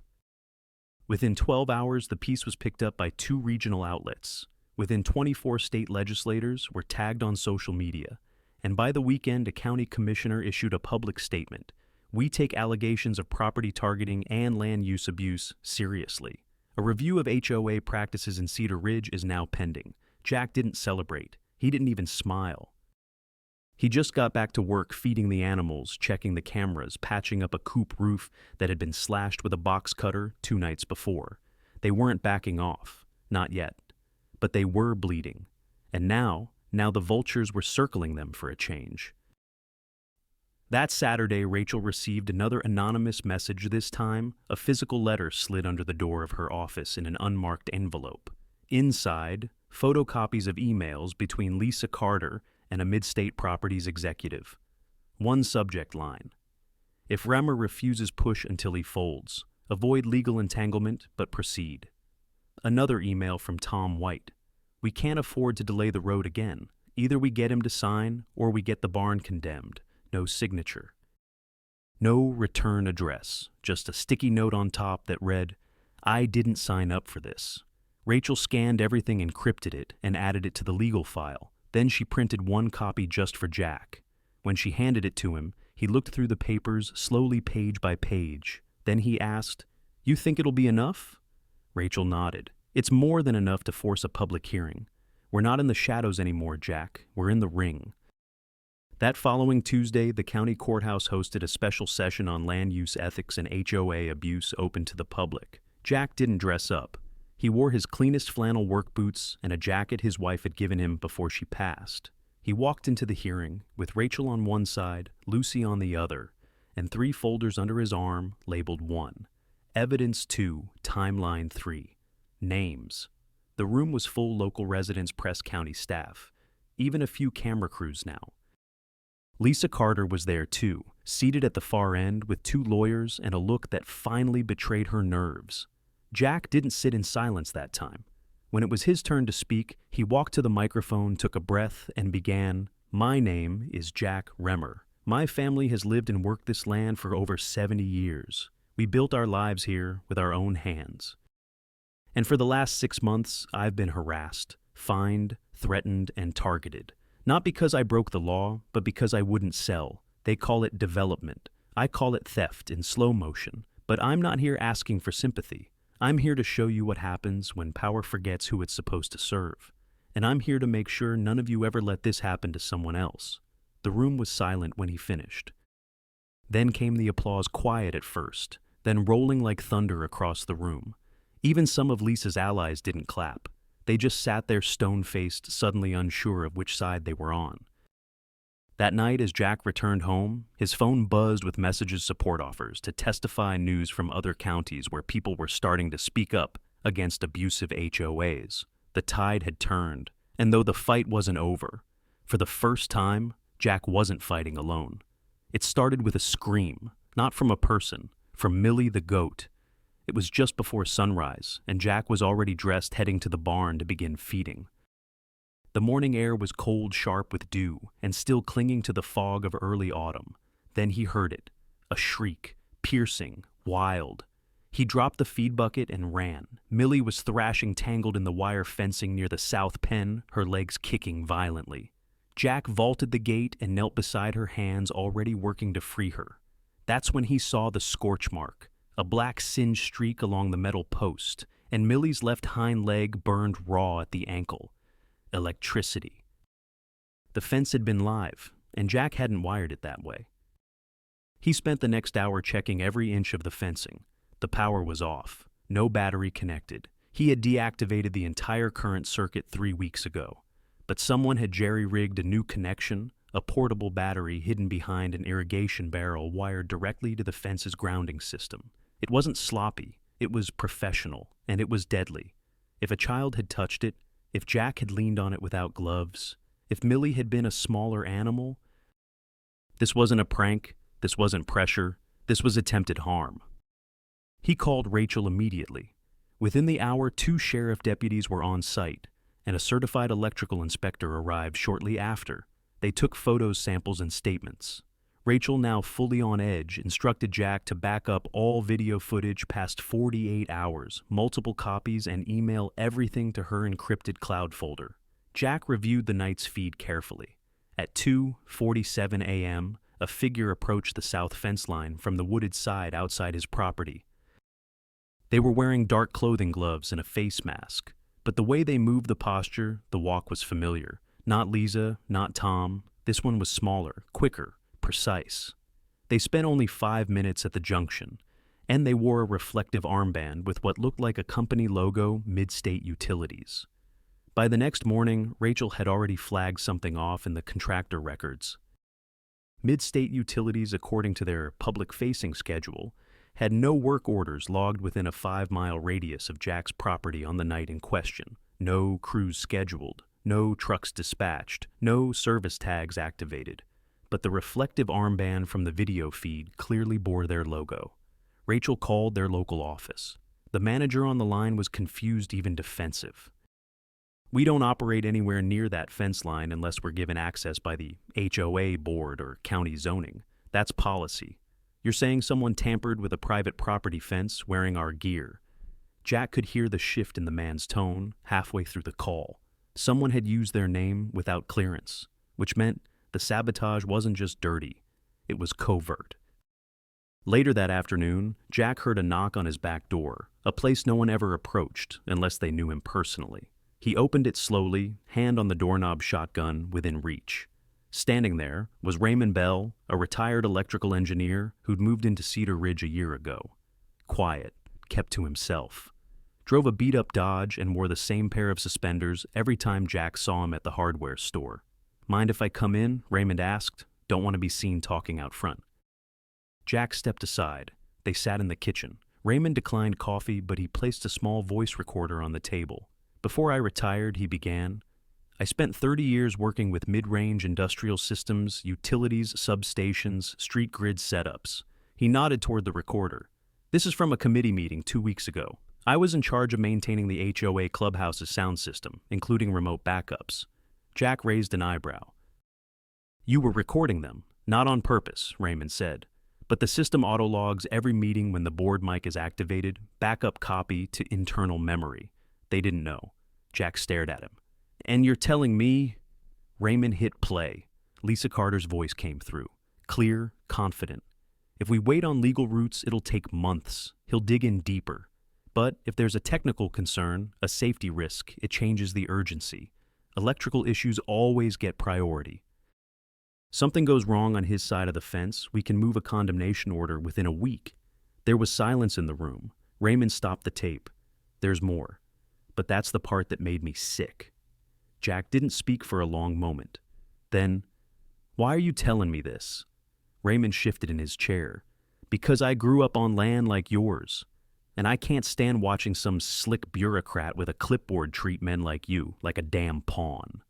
Within 12 hours, the piece was picked up by 2 regional outlets. Within 24 state legislators were tagged on social media. And by the weekend, a county commissioner issued a public statement. "We take allegations of property targeting and land use abuse seriously." A review of HOA practices in Cedar Ridge is now pending. Jack didn't celebrate. He didn't even smile. He just got back to work feeding the animals, checking the cameras, patching up a coop roof that had been slashed with a box cutter 2 nights before. They weren't backing off. Not yet. But they were bleeding. And now the vultures were circling them for a change. That Saturday, Rachel received another anonymous message. This time, a physical letter slid under the door of her office in an unmarked envelope. Inside, photocopies of emails between Lisa Carter and a Midstate Properties executive. One subject line: if Remmer refuses, push until he folds. Avoid legal entanglement, but proceed. Another email from Tom White: we can't afford to delay the road again. Either we get him to sign, or we get the barn condemned. No signature. No return address, just a sticky note on top that read, I didn't sign up for this. Rachel scanned everything, encrypted it, and added it to the legal file. Then she printed one copy just for Jack. When she handed it to him, he looked through the papers, slowly page by page. Then he asked, you think it'll be enough? Rachel nodded. It's more than enough to force a public hearing. We're not in the shadows anymore, Jack. We're in the ring. That following Tuesday, the county courthouse hosted a special session on land use ethics and HOA abuse open to the public. Jack didn't dress up. He wore his cleanest flannel work boots and a jacket his wife had given him before she passed. He walked into the hearing, with Rachel on one side, Lucy on the other, and 3 folders under his arm labeled 1. Evidence 2, Timeline 3. Names. The room was full local residents, press, county staff. Even a few camera crews now. Lisa Carter was there too, seated at the far end with 2 lawyers and a look that finally betrayed her nerves. Jack didn't sit in silence that time. When it was his turn to speak, he walked to the microphone, took a breath, and began, my name is Jack Remmer. My family has lived and worked this land for over 70 years. We built our lives here with our own hands. And for the last 6 months, I've been harassed, fined, threatened, and targeted. Not because I broke the law, but because I wouldn't sell. They call it development. I call it theft in slow motion. But I'm not here asking for sympathy. I'm here to show you what happens when power forgets who it's supposed to serve. And I'm here to make sure none of you ever let this happen to someone else. The room was silent when he finished. Then came the applause, quiet at first, then rolling like thunder across the room. Even some of Lisa's allies didn't clap. They just sat there stone-faced, suddenly unsure of which side they were on. That night, as Jack returned home, his phone buzzed with messages, support offers to testify, news from other counties where people were starting to speak up against abusive HOAs. The tide had turned, and though the fight wasn't over, for the first time, Jack wasn't fighting alone. It started with a scream, not from a person, from Millie the goat. It was just before sunrise, and Jack was already dressed, heading to the barn to begin feeding. The morning air was cold, sharp with dew, and still clinging to the fog of early autumn. Then he heard it, a shriek, piercing, wild. He dropped the feed bucket and ran. Millie was thrashing, tangled in the wire fencing near the south pen, her legs kicking violently. Jack vaulted the gate and knelt beside her, hands already working to free her. That's when he saw the scorch mark, a black singed streak along the metal post, and Millie's left hind leg burned raw at the ankle. Electricity. The fence had been live, and Jack hadn't wired it that way. He spent the next hour checking every inch of the fencing. The power was off, no battery connected. He had deactivated the entire current circuit 3 weeks ago, but someone had jerry-rigged a new connection, a portable battery hidden behind an irrigation barrel wired directly to the fence's grounding system. It wasn't sloppy, it was professional, and it was deadly. If a child had touched it, if Jack had leaned on it without gloves, if Millie had been a smaller animal, this wasn't a prank, this wasn't pressure, this was attempted harm. He called Rachel immediately. Within the hour, 2 sheriff deputies were on site, and a certified electrical inspector arrived shortly after. They took photos, samples, and statements. Rachel, now fully on edge, instructed Jack to back up all video footage past 48 hours, multiple copies, and email everything to her encrypted cloud folder. Jack reviewed the night's feed carefully. At 2:47 a.m., a figure approached the south fence line from the wooded side outside his property. They were wearing dark clothing, gloves, and a face mask, but the way they moved, the posture, the walk was familiar. Not Lisa, not Tom. This one was smaller, quicker, precise. They spent only 5 minutes at the junction, and they wore a reflective armband with what looked like a company logo, Midstate Utilities. By the next morning, Rachel had already flagged something off in the contractor records. Mid-state utilities, according to their public-facing schedule, had no work orders logged within a 5-mile radius of Jack's property on the night in question, no crews scheduled, no trucks dispatched, no service tags activated. But the reflective armband from the video feed clearly bore their logo. Rachel called their local office. The manager on the line was confused, even defensive. "We don't operate anywhere near that fence line unless we're given access by the HOA board or county zoning. That's policy. You're saying someone tampered with a private property fence wearing our gear." Jack could hear the shift in the man's tone halfway through the call. Someone had used their name without clearance, which meant the sabotage wasn't just dirty, it was covert. Later that afternoon, Jack heard a knock on his back door, a place no one ever approached unless they knew him personally. He opened it slowly, hand on the doorknob, shotgun within reach. Standing there was Raymond Bell, a retired electrical engineer who'd moved into Cedar Ridge a year ago. Quiet, kept to himself. Drove a beat-up Dodge and wore the same pair of suspenders every time Jack saw him at the hardware store. "Mind if I come in?" Raymond asked. "Don't want to be seen talking out front." Jack stepped aside. They sat in the kitchen. Raymond declined coffee, but he placed a small voice recorder on the table. "Before I retired," he began, "I spent 30 years working with mid-range industrial systems, utilities, substations, street grid setups." He nodded toward the recorder. "This is from a committee meeting 2 weeks ago. I was in charge of maintaining the HOA clubhouse's sound system, including remote backups." Jack raised an eyebrow. "You were recording them, not on purpose," Raymond said. "But the system autologs every meeting when the board mic is activated, backup copy to internal memory." They didn't know. Jack stared at him. "And you're telling me—" Raymond hit play. Lisa Carter's voice came through, clear, confident. "If we wait on legal routes, it'll take months. He'll dig in deeper. But if there's a technical concern, a safety risk, it changes the urgency. Electrical issues always get priority. Something goes wrong on his side of the fence, we can move a condemnation order within a week." There was silence in the room. Raymond stopped the tape. "There's more. But that's the part that made me sick." Jack didn't speak for a long moment. Then, "Why are you telling me this?" Raymond shifted in his chair. "Because I grew up on land like yours. And I can't stand watching some slick bureaucrat with a clipboard treat men like you like a damn pawn."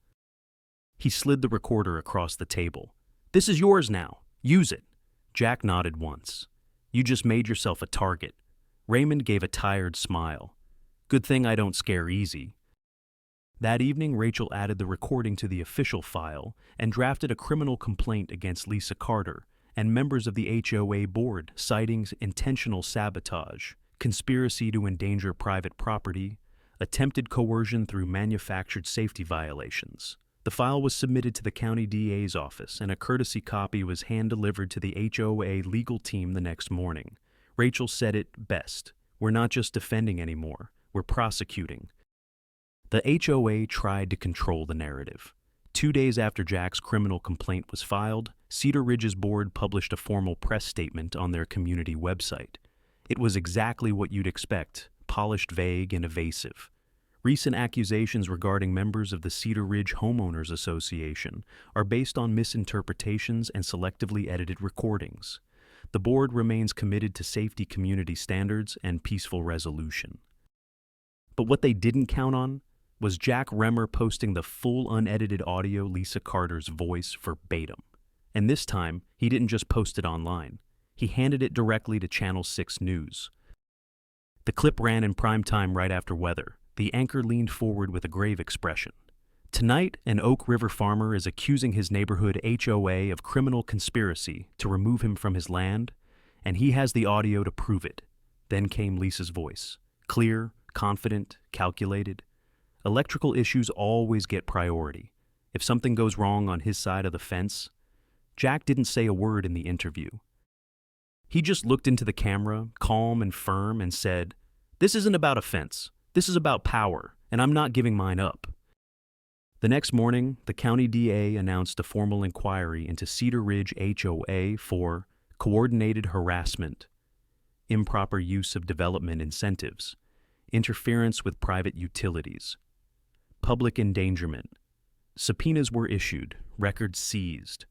He slid the recorder across the table. "This is yours now. Use it." Jack nodded once. "You just made yourself a target." Raymond gave a tired smile. "Good thing I don't scare easy." That evening, Rachel added the recording to the official file and drafted a criminal complaint against Lisa Carter and members of the HOA board, citing intentional sabotage, conspiracy to endanger private property, attempted coercion through manufactured safety violations. The file was submitted to the county DA's office, and a courtesy copy was hand-delivered to the HOA legal team the next morning. Rachel said it best: "We're not just defending anymore, we're prosecuting." The HOA tried to control the narrative. 2 days after Jack's criminal complaint was filed, Cedar Ridge's board published a formal press statement on their community website. It was exactly what you'd expect: polished, vague, and evasive. Recent accusations regarding members of the Cedar Ridge Homeowners Association are based on misinterpretations and selectively edited recordings. The board remains committed to safety, community standards, and peaceful resolution. But what they didn't count on was Jack Remmer posting the full unedited audio, Lisa Carter's voice, verbatim. And this time, he didn't just post it online. He handed it directly to Channel 6 News. The clip ran in prime time right after weather. The anchor leaned forward with a grave expression. "Tonight, an Oak River farmer is accusing his neighborhood HOA of criminal conspiracy to remove him from his land, and he has the audio to prove it." Then came Lisa's voice. Clear, confident, calculated. Electrical issues always get priority. If something goes wrong on his side of the fence, Jack didn't say a word in the interview. He just looked into the camera, calm and firm, and said, "This isn't about a fence. This is about power, and I'm not giving mine up." The next morning, the county DA announced a formal inquiry into Cedar Ridge HOA for coordinated harassment, improper use of development incentives, interference with private utilities, public endangerment. Subpoenas were issued, records seized.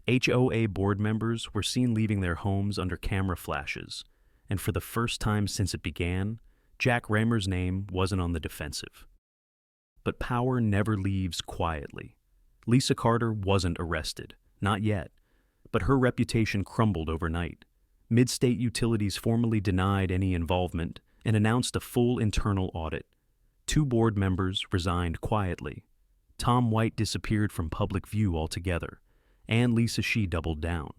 HOA board members were seen leaving their homes under camera flashes, and for the first time since it began, Jack Raymer's name wasn't on the defensive. But power never leaves quietly. Lisa Carter wasn't arrested, not yet, but her reputation crumbled overnight. Mid-State Utilities formally denied any involvement and announced a full internal audit. 2 board members resigned quietly. Tom White disappeared from public view altogether, and Lisa Shee doubled down.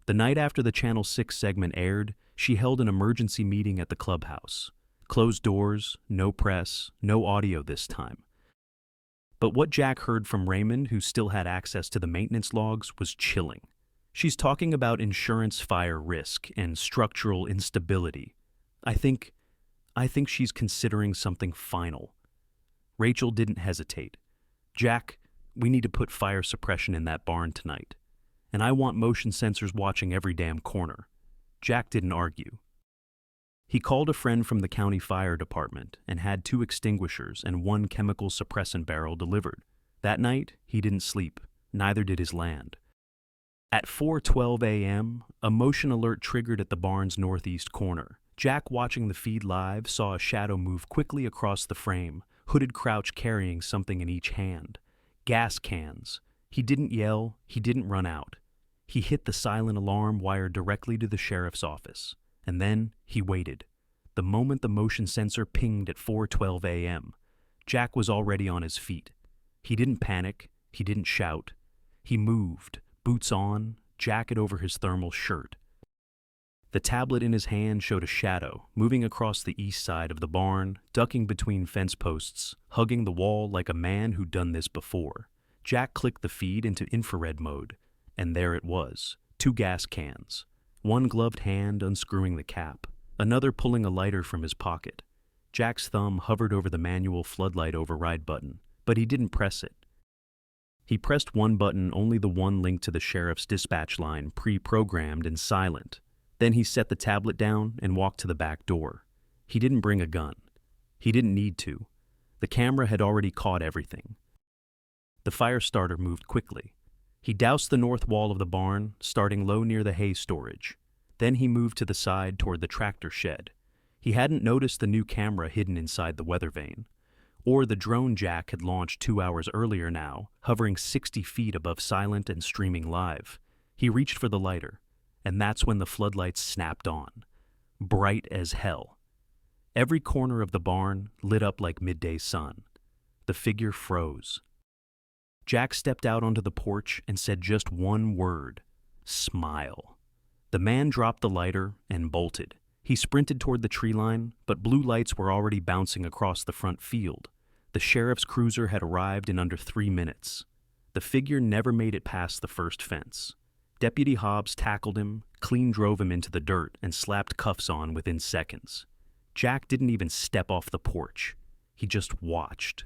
The night after the Channel 6 segment aired, she held an emergency meeting at the clubhouse. Closed doors, no press, no audio this time. But what Jack heard from Raymond, who still had access to the maintenance logs, was chilling. She's talking about insurance fire risk and structural instability. I think she's considering something final. Rachel didn't hesitate. Jack, we need to put fire suppression in that barn tonight. And I want motion sensors watching every damn corner. Jack didn't argue. He called a friend from the county fire department and had 2 extinguishers and 1 chemical suppressant barrel delivered. That night, he didn't sleep. Neither did his land. At 4:12 a.m., a motion alert triggered at the barn's northeast corner. Jack, watching the feed live, saw a shadow move quickly across the frame, hooded crouch carrying something in each hand. Gas cans. He didn't yell, he didn't run out. He hit the silent alarm wired directly to the sheriff's office. And then he waited. The moment the motion sensor pinged at 4:12 a.m., Jack was already on his feet. He didn't panic, he didn't shout. He moved, boots on, jacket over his thermal shirt. The tablet in his hand showed a shadow, moving across the east side of the barn, ducking between fence posts, hugging the wall like a man who'd done this before. Jack clicked the feed into infrared mode, and there it was, 2 gas cans. 1 gloved hand unscrewing the cap, another pulling a lighter from his pocket. Jack's thumb hovered over the manual floodlight override button, but he didn't press it. He pressed 1 button, only the one linked to the sheriff's dispatch line, pre-programmed and silent. Then he set the tablet down and walked to the back door. He didn't bring a gun. He didn't need to. The camera had already caught everything. The fire starter moved quickly. He doused the north wall of the barn, starting low near the hay storage. Then he moved to the side toward the tractor shed. He hadn't noticed the new camera hidden inside the weather vane. Or the drone Jack had launched 2 hours earlier now, hovering 60 feet above silent and streaming live. He reached for the lighter, and that's when the floodlights snapped on. Bright as hell. Every corner of the barn lit up like midday sun. The figure froze. Jack stepped out onto the porch and said just 1 word: smile. The man dropped the lighter and bolted. He sprinted toward the tree line, but blue lights were already bouncing across the front field. The sheriff's cruiser had arrived in under 3 minutes. The figure never made it past the first fence. Deputy Hobbs tackled him, clean drove him into the dirt, and slapped cuffs on within seconds. Jack didn't even step off the porch. He just watched.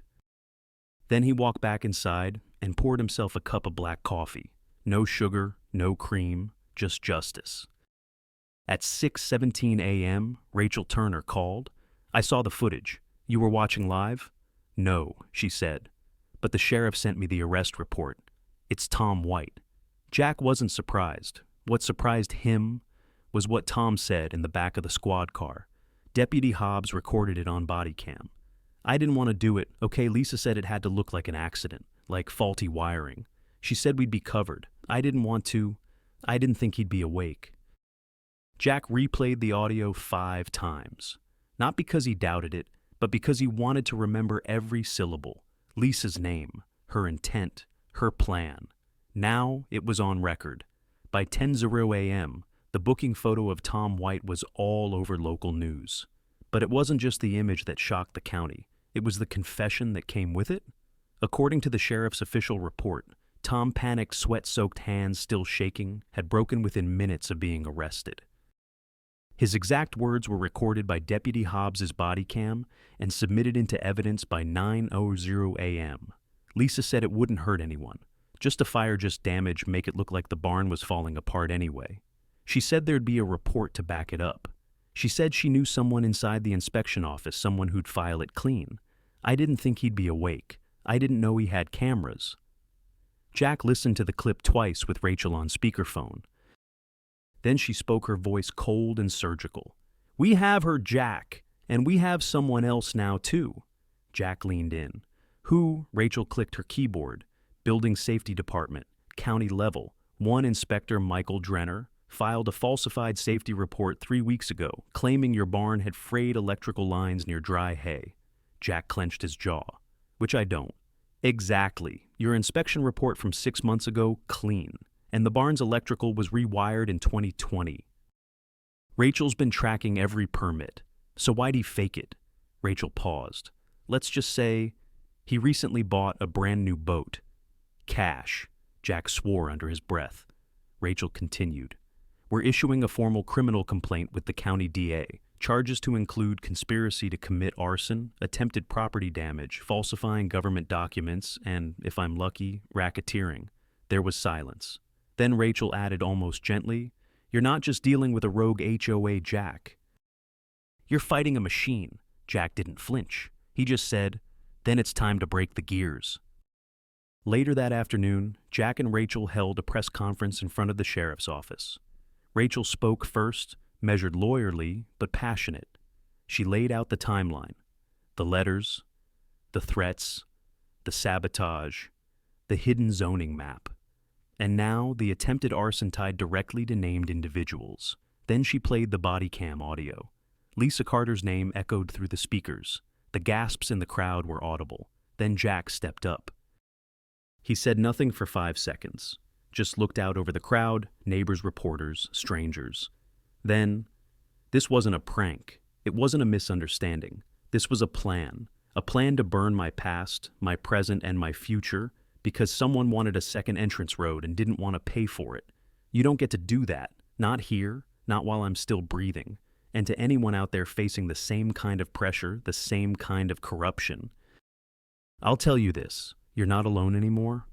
Then he walked back inside and poured himself a cup of black coffee. No sugar, no cream, just justice. At 6:17 a.m., Rachel Turner called. "I saw the footage. You were watching live?" "No," she said. "But the sheriff sent me the arrest report. It's Tom White." Jack wasn't surprised. What surprised him was what Tom said in the back of the squad car. Deputy Hobbs recorded it on body cam. "I didn't want to do it. Okay, Lisa said it had to look like an accident, like faulty wiring. She said we'd be covered. I didn't want to. I didn't think he'd be awake." Jack replayed the audio 5 times. Not because he doubted it, but because he wanted to remember every syllable. Lisa's name, her intent, her plan. Now it was on record. By 10:00 a.m., the booking photo of Tom White was all over local news. But it wasn't just the image that shocked the county. It was the confession that came with it. According to the sheriff's official report, Tom, panicked, sweat-soaked hands still shaking, had broken within minutes of being arrested. His exact words were recorded by Deputy Hobbs's body cam and submitted into evidence by 9:00 a.m. Lisa said it wouldn't hurt anyone. Just a fire, just damage, make it look like the barn was falling apart anyway. She said there'd be a report to back it up. She said she knew someone inside the inspection office, someone who'd file it clean. I didn't think he'd be awake. I didn't know he had cameras. Jack listened to the clip twice with Rachel on speakerphone. Then she spoke, her voice cold and surgical. "We have her, Jack, and we have someone else now, too." Jack leaned in. "Who?" Rachel clicked her keyboard. "Building Safety Department, county level. One Inspector Michael Drenner filed a falsified safety report 3 weeks ago, claiming your barn had frayed electrical lines near dry hay." Jack clenched his jaw. "Which I don't." "Exactly. Your inspection report from 6 months ago, clean. And the barn's electrical was rewired in 2020. Rachel's been tracking every permit. So why'd he fake it?" Rachel paused. "Let's just say he recently bought a brand new boat." "Cash." Jack swore under his breath. Rachel continued. "We're issuing a formal criminal complaint with the county DA. Charges to include conspiracy to commit arson, attempted property damage, falsifying government documents, and, if I'm lucky, racketeering." There was silence. Then Rachel added almost gently, "You're not just dealing with a rogue HOA, Jack. You're fighting a machine." Jack didn't flinch. He just said, "Then it's time to break the gears." Later that afternoon, Jack and Rachel held a press conference in front of the sheriff's office. Rachel spoke first, measured lawyerly but passionate. She laid out the timeline, the letters, the threats, the sabotage, the hidden zoning map. And now the attempted arson tied directly to named individuals. Then she played the body cam audio. Lisa Carter's name echoed through the speakers. The gasps in the crowd were audible. Then Jack stepped up. He said nothing for 5 seconds, just looked out over the crowd, neighbors, reporters, strangers. Then, "This wasn't a prank. It wasn't a misunderstanding. This was a plan to burn my past, my present, and my future, because someone wanted a second entrance road and didn't want to pay for it. You don't get to do that. Not here, not while I'm still breathing. And to anyone out there facing the same kind of pressure, the same kind of corruption, I'll tell you this, you're not alone anymore."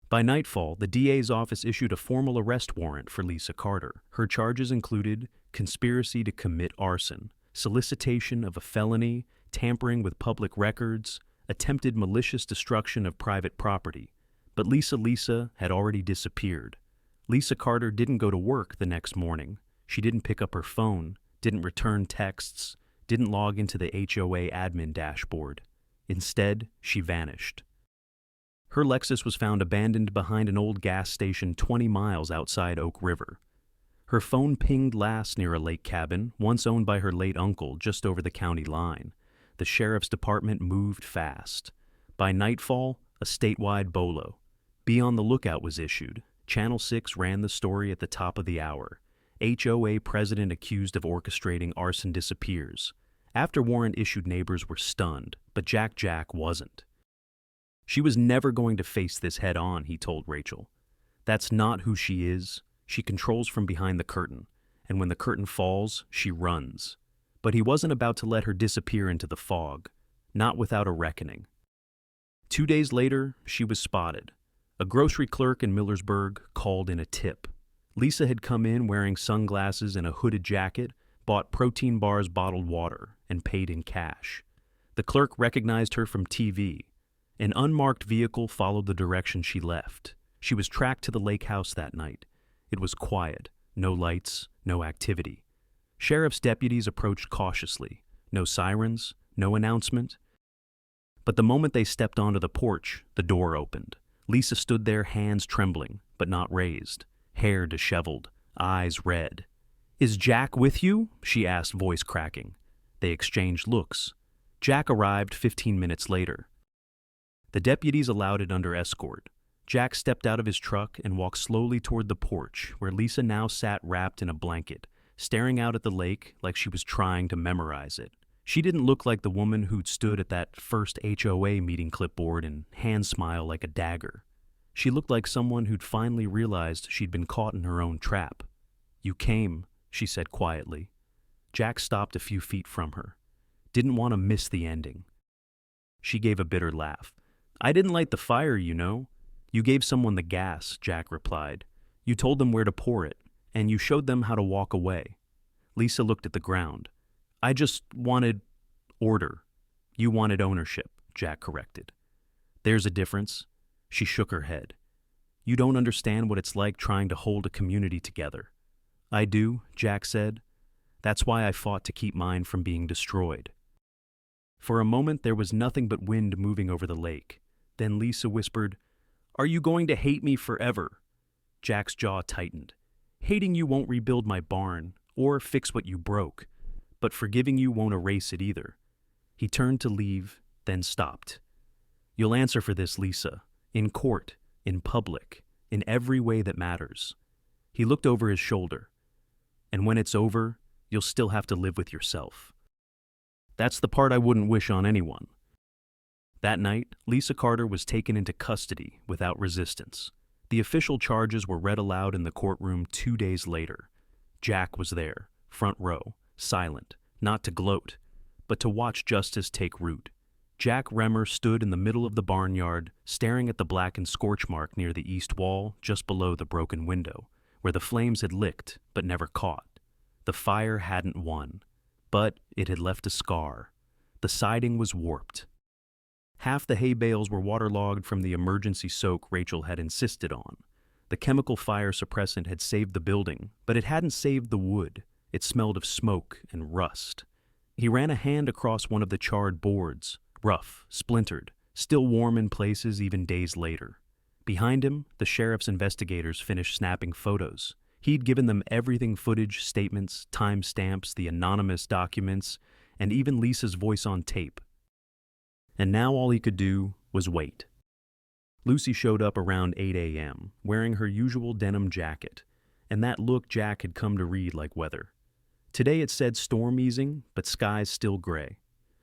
By nightfall, the DA's office issued a formal arrest warrant for Lisa Carter. Her charges included conspiracy to commit arson, solicitation of a felony, tampering with public records, attempted malicious destruction of private property. But Lisa had already disappeared. Lisa Carter didn't go to work the next morning. She didn't pick up her phone, didn't return texts, didn't log into the HOA admin dashboard. Instead, she vanished. Her Lexus was found abandoned behind an old gas station 20 miles outside Oak River. Her phone pinged last near a lake cabin, once owned by her late uncle, just over the county line. The sheriff's department moved fast. By nightfall, a statewide bolo. Be on the lookout was issued. Channel 6 ran the story at the top of the hour. HOA president accused of orchestrating arson disappears. After warrant issued, neighbors were stunned, but Jack wasn't. She was never going to face this head on, he told Rachel. That's not who she is. She controls from behind the curtain, and when the curtain falls, she runs. But he wasn't about to let her disappear into the fog, not without a reckoning. 2 days later, she was spotted. A grocery clerk in Millersburg called in a tip. Lisa had come in wearing sunglasses and a hooded jacket, bought protein bars, bottled water, and paid in cash. The clerk recognized her from TV. An unmarked vehicle followed the direction she left. She was tracked to the lake house that night. It was quiet, no lights, no activity. Sheriff's deputies approached cautiously. No sirens, no announcement. But the moment they stepped onto the porch, the door opened. Lisa stood there, hands trembling, but not raised, hair disheveled, eyes red. "Is Jack with you?" she asked, voice cracking. They exchanged looks. Jack arrived 15 minutes later. The deputies allowed it under escort. Jack stepped out of his truck and walked slowly toward the porch, where Lisa now sat wrapped in a blanket, staring out at the lake like she was trying to memorize it. She didn't look like the woman who'd stood at that first HOA meeting clipboard and hand smile like a dagger. She looked like someone who'd finally realized she'd been caught in her own trap. "You came," she said quietly. Jack stopped a few feet from her. Didn't want to miss the ending. She gave a bitter laugh. "I didn't light the fire, you know." "You gave someone the gas," Jack replied. "You told them where to pour it, and you showed them how to walk away." Lisa looked at the ground. "I just wanted order." "You wanted ownership," Jack corrected. "There's a difference." She shook her head. You don't understand what it's like trying to hold a community together. I do, Jack said. That's why I fought to keep mine from being destroyed. For a moment, there was nothing but wind moving over the lake. Then Lisa whispered, "Are you going to hate me forever?" Jack's jaw tightened. "Hating you won't rebuild my barn or fix what you broke, but forgiving you won't erase it either." He turned to leave, then stopped. "You'll answer for this, Lisa, in court, in public, in every way that matters." He looked over his shoulder. "And when it's over, you'll still have to live with yourself." That's the part I wouldn't wish on anyone. That night, Lisa Carter was taken into custody without resistance. The official charges were read aloud in the courtroom 2 days later. Jack was there, front row, silent, not to gloat, but to watch justice take root. Jack Remmer stood in the middle of the barnyard, staring at the blackened scorch mark near the east wall just below the broken window, where the flames had licked but never caught. The fire hadn't won, but it had left a scar. The siding was warped. Half the hay bales were waterlogged from the emergency soak Rachel had insisted on. The chemical fire suppressant had saved the building, but it hadn't saved the wood. It smelled of smoke and rust. He ran a hand across one of the charred boards, rough, splintered, still warm in places even days later. Behind him, the sheriff's investigators finished snapping photos. He'd given them everything: footage, statements, timestamps, the anonymous documents, and even Lisa's voice on tape. And now all he could do was wait. Lucy showed up around 8 a.m., wearing her usual denim jacket, and that look Jack had come to read like weather. Today it said storm easing, but skies still gray.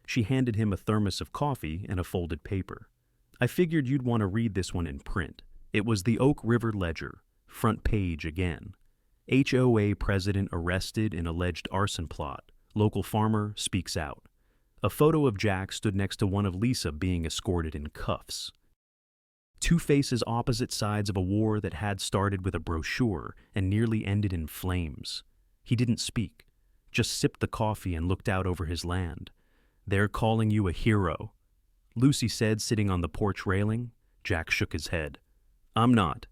She handed him a thermos of coffee and a folded paper. "I figured you'd want to read this one in print." It was the Oak River Ledger, front page again. HOA president arrested in alleged arson plot. Local farmer speaks out. A photo of Jack stood next to one of Lisa being escorted in cuffs. Two faces opposite sides of a war that had started with a brochure and nearly ended in flames. He didn't speak, just sipped the coffee and looked out over his land. "They're calling you a hero," Lucy said, sitting on the porch railing. Jack shook his head. "I'm not."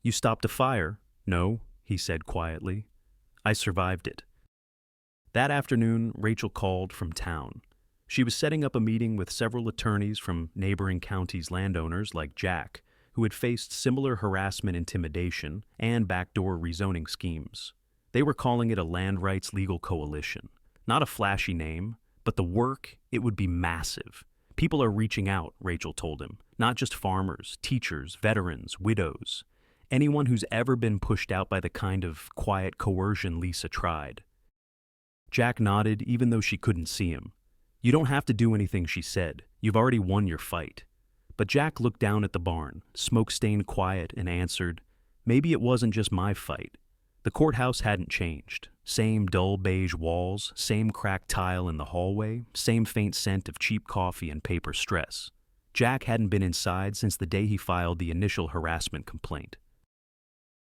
"You stopped a fire." "No," he said quietly. "I survived it." That afternoon, Rachel called from town. She was setting up a meeting with several attorneys from neighboring counties' landowners like Jack, who had faced similar harassment, intimidation, and backdoor rezoning schemes. They were calling it a land rights legal coalition. Not a flashy name, but the work, it would be massive. "People are reaching out," Rachel told him. "Not just farmers, teachers, veterans, widows. Anyone who's ever been pushed out by the kind of quiet coercion Lisa tried." Jack nodded, even though she couldn't see him. "You don't have to do anything," she said. "You've already won your fight." But Jack looked down at the barn, smoke-stained quiet, and answered, "Maybe it wasn't just my fight." The courthouse hadn't changed. Same dull beige walls, same cracked tile in the hallway, same faint scent of cheap coffee and paper stress. Jack hadn't been inside since the day he filed the initial harassment complaint.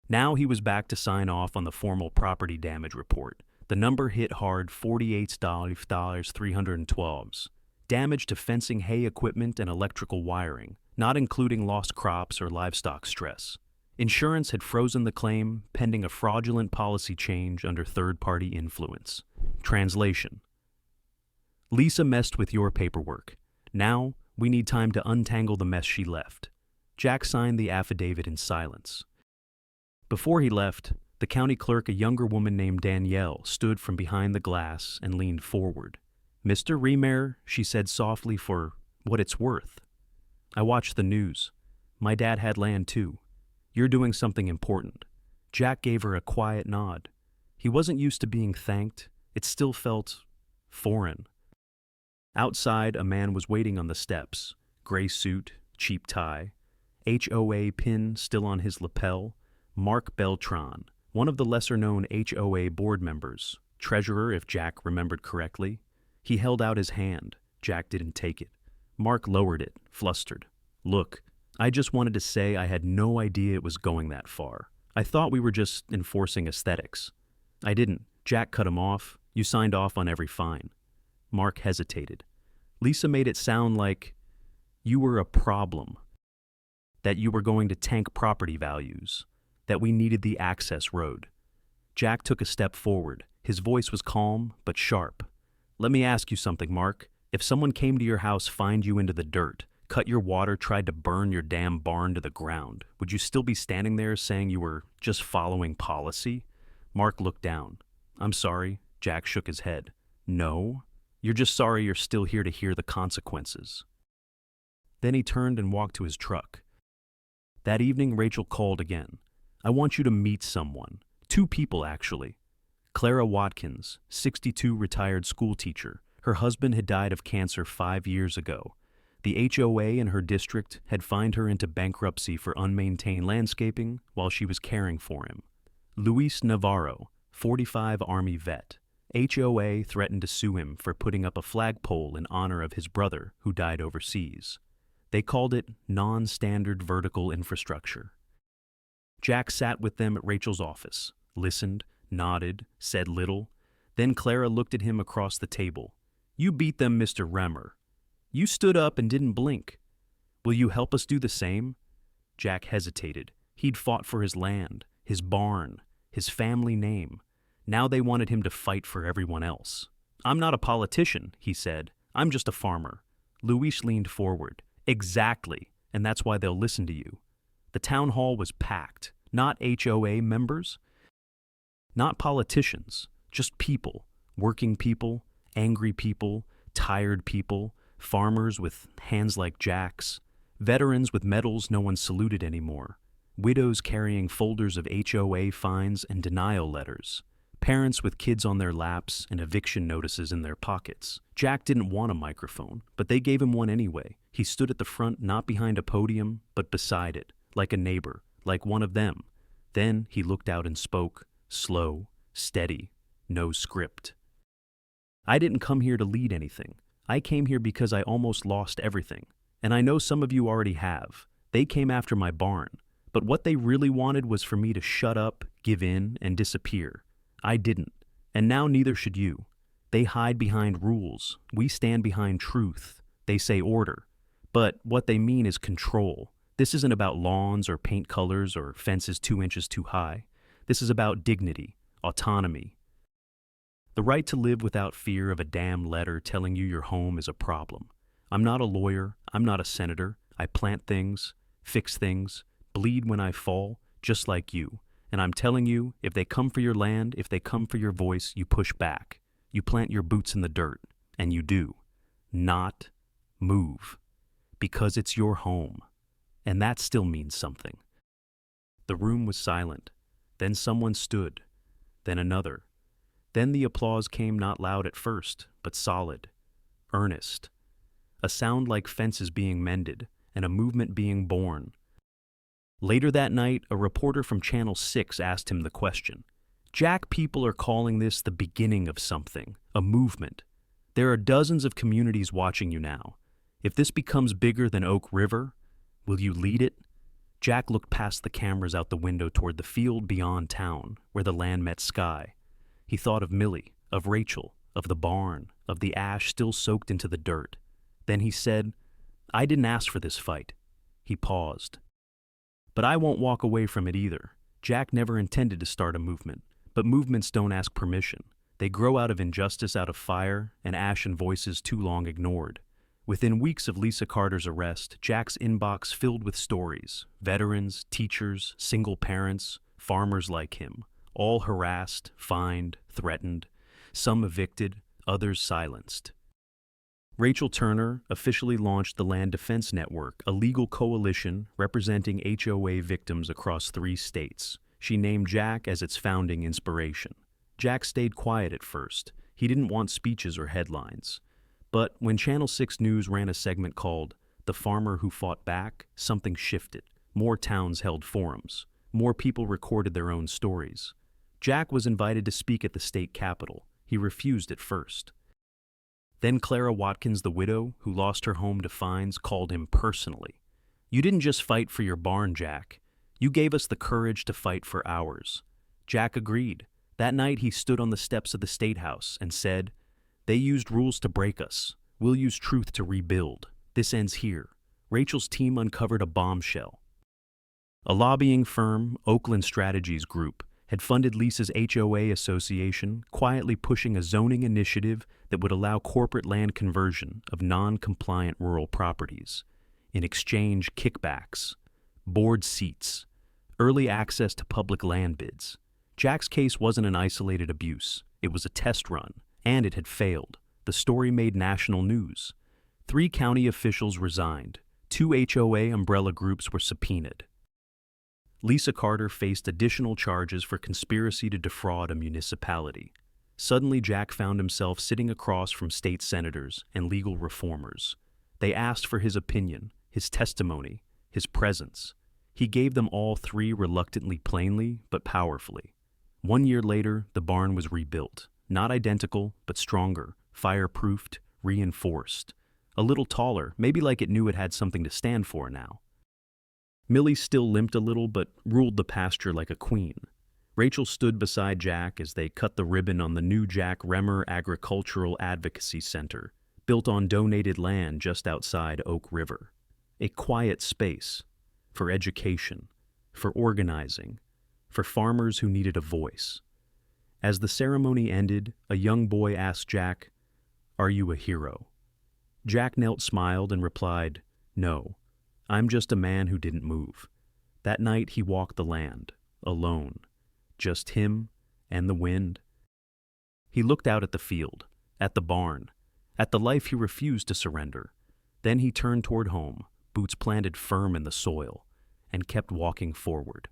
Now he was back to sign off on the formal property damage report. The number hit hard: $48,312. Damage to fencing, hay equipment, and electrical wiring, not including lost crops or livestock stress. Insurance had frozen the claim, pending a fraudulent policy change under third-party influence. Translation: Lisa messed with your paperwork. Now, we need time to untangle the mess she left. Jack signed the affidavit in silence. Before he left, the county clerk, a younger woman named Danielle, stood from behind the glass and leaned forward. "Mr. Remer," she said softly, "for what it's worth. I watched the news. My dad had land too. You're doing something important." Jack gave her a quiet nod. He wasn't used to being thanked. It still felt foreign. Outside, a man was waiting on the steps. Gray suit, cheap tie, HOA pin still on his lapel. Mark Beltran, one of the lesser-known HOA board members, treasurer if Jack remembered correctly. He held out his hand. Jack didn't take it. Mark lowered it, flustered. "Look, I just wanted to say I had no idea it was going that far. I thought we were just enforcing aesthetics." "I didn't." Jack cut him off. "You signed off on every fine." Mark hesitated. "Lisa made it sound like you were a problem." that you were going to tank property values, that we needed the access road. Jack took a step forward. His voice was calm but sharp. Let me ask you something, Mark. If someone came to your house, fined you into the dirt, cut your water, tried to burn your damn barn to the ground, would you still be standing there saying you were just following policy? Mark looked down. I'm sorry. Jack shook his head. No, you're just sorry you're still here to hear the consequences. Then he turned and walked to his truck. That evening, Rachel called again. I want you to meet someone. 2 people, actually. Clara Watkins, 62, retired school teacher. Her husband had died of cancer 5 years ago. The HOA in her district had fined her into bankruptcy for unmaintained landscaping while she was caring for him. Luis Navarro, 45, Army vet. HOA threatened to sue him for putting up a flagpole in honor of his brother who died overseas. They called it non-standard vertical infrastructure. Jack sat with them at Rachel's office, listened, nodded, said little. Then Clara looked at him across the table. You beat them, Mr. Remmer. You stood up and didn't blink. Will you help us do the same? Jack hesitated. He'd fought for his land, his barn, his family name. Now they wanted him to fight for everyone else. I'm not a politician, he said. I'm just a farmer. Luis leaned forward. Exactly, and that's why they'll listen to you. The town hall was packed. Not HOA members, not politicians, just people, working people, angry people, tired people, farmers with hands like Jack's, veterans with medals no one saluted anymore, widows carrying folders of HOA fines and denial letters, parents with kids on their laps and eviction notices in their pockets. Jack didn't want a microphone, but they gave him one anyway. He stood at the front, not behind a podium, but beside it, like a neighbor, like one of them. Then he looked out and spoke, slow, steady, no script. I didn't come here to lead anything. I came here because I almost lost everything. And I know some of you already have. They came after my barn. But what they really wanted was for me to shut up, give in, and disappear. I didn't. And now neither should you. They hide behind rules. We stand behind truth. They say order. But what they mean is control. This isn't about lawns or paint colors or fences 2 inches too high. This is about dignity, autonomy. The right to live without fear of a damn letter telling you your home is a problem. I'm not a lawyer. I'm not a senator. I plant things, fix things, bleed when I fall, just like you. And I'm telling you, if they come for your land, if they come for your voice, you push back. You plant your boots in the dirt, and you do. Not move. Because it's your home. And that still means something. The room was silent. Then someone stood. Then another. Then the applause came not loud at first, but solid, earnest. A sound like fences being mended, and a movement being born. Later that night, a reporter from Channel 6 asked him the question. Jack, people are calling this the beginning of something, a movement. There are dozens of communities watching you now. If this becomes bigger than Oak River, will you lead it? Jack looked past the cameras out the window toward the field beyond town, where the land met sky. He thought of Millie, of Rachel, of the barn, of the ash still soaked into the dirt. Then he said, I didn't ask for this fight. He paused. But I won't walk away from it either. Jack never intended to start a movement, but movements don't ask permission. They grow out of injustice, out of fire, and ash and voices too long ignored. Within weeks of Lisa Carter's arrest, Jack's inbox filled with stories. Veterans, teachers, single parents, farmers like him, all harassed, fined, threatened, some evicted, others silenced. Rachel Turner officially launched the Land Defense Network, a legal coalition representing HOA victims across 3 states. She named Jack as its founding inspiration. Jack stayed quiet at first. He didn't want speeches or headlines. But when Channel 6 News ran a segment called The Farmer Who Fought Back, something shifted. More towns held forums. More people recorded their own stories. Jack was invited to speak at the state capitol. He refused at first. Then Clara Watkins, the widow, who lost her home to fines, called him personally. You didn't just fight for your barn, Jack. You gave us the courage to fight for ours. Jack agreed. That night he stood on the steps of the State House and said, They used rules to break us. We'll use truth to rebuild. This ends here. Rachel's team uncovered a bombshell. A lobbying firm, Oakland Strategies Group, had funded Lisa's HOA association, quietly pushing a zoning initiative that would allow corporate land conversion of non-compliant rural properties. In exchange, kickbacks, board seats, early access to public land bids. Jack's case wasn't an isolated abuse. It was a test run, and it had failed. The story made national news. 3 county officials resigned. 2 HOA umbrella groups were subpoenaed. Lisa Carter faced additional charges for conspiracy to defraud a municipality. Suddenly, Jack found himself sitting across from state senators and legal reformers. They asked for his opinion, his testimony, his presence. He gave them all 3 reluctantly, plainly, but powerfully. 1 year later, the barn was rebuilt. Not identical, but stronger, fireproofed, reinforced. A little taller, maybe like it knew it had something to stand for now. Millie still limped a little, but ruled the pasture like a queen. Rachel stood beside Jack as they cut the ribbon on the new Jack Remmer Agricultural Advocacy Center, built on donated land just outside Oak River. A quiet space for education, for organizing, for farmers who needed a voice. As the ceremony ended, a young boy asked Jack, "Are you a hero?" Jack knelt, smiled, and replied, "No. I'm just a man who didn't move." That night he walked the land, alone. Just him and the wind. He looked out at the field, at the barn, at the life he refused to surrender. Then he turned toward home, boots planted firm in the soil, and kept walking forward.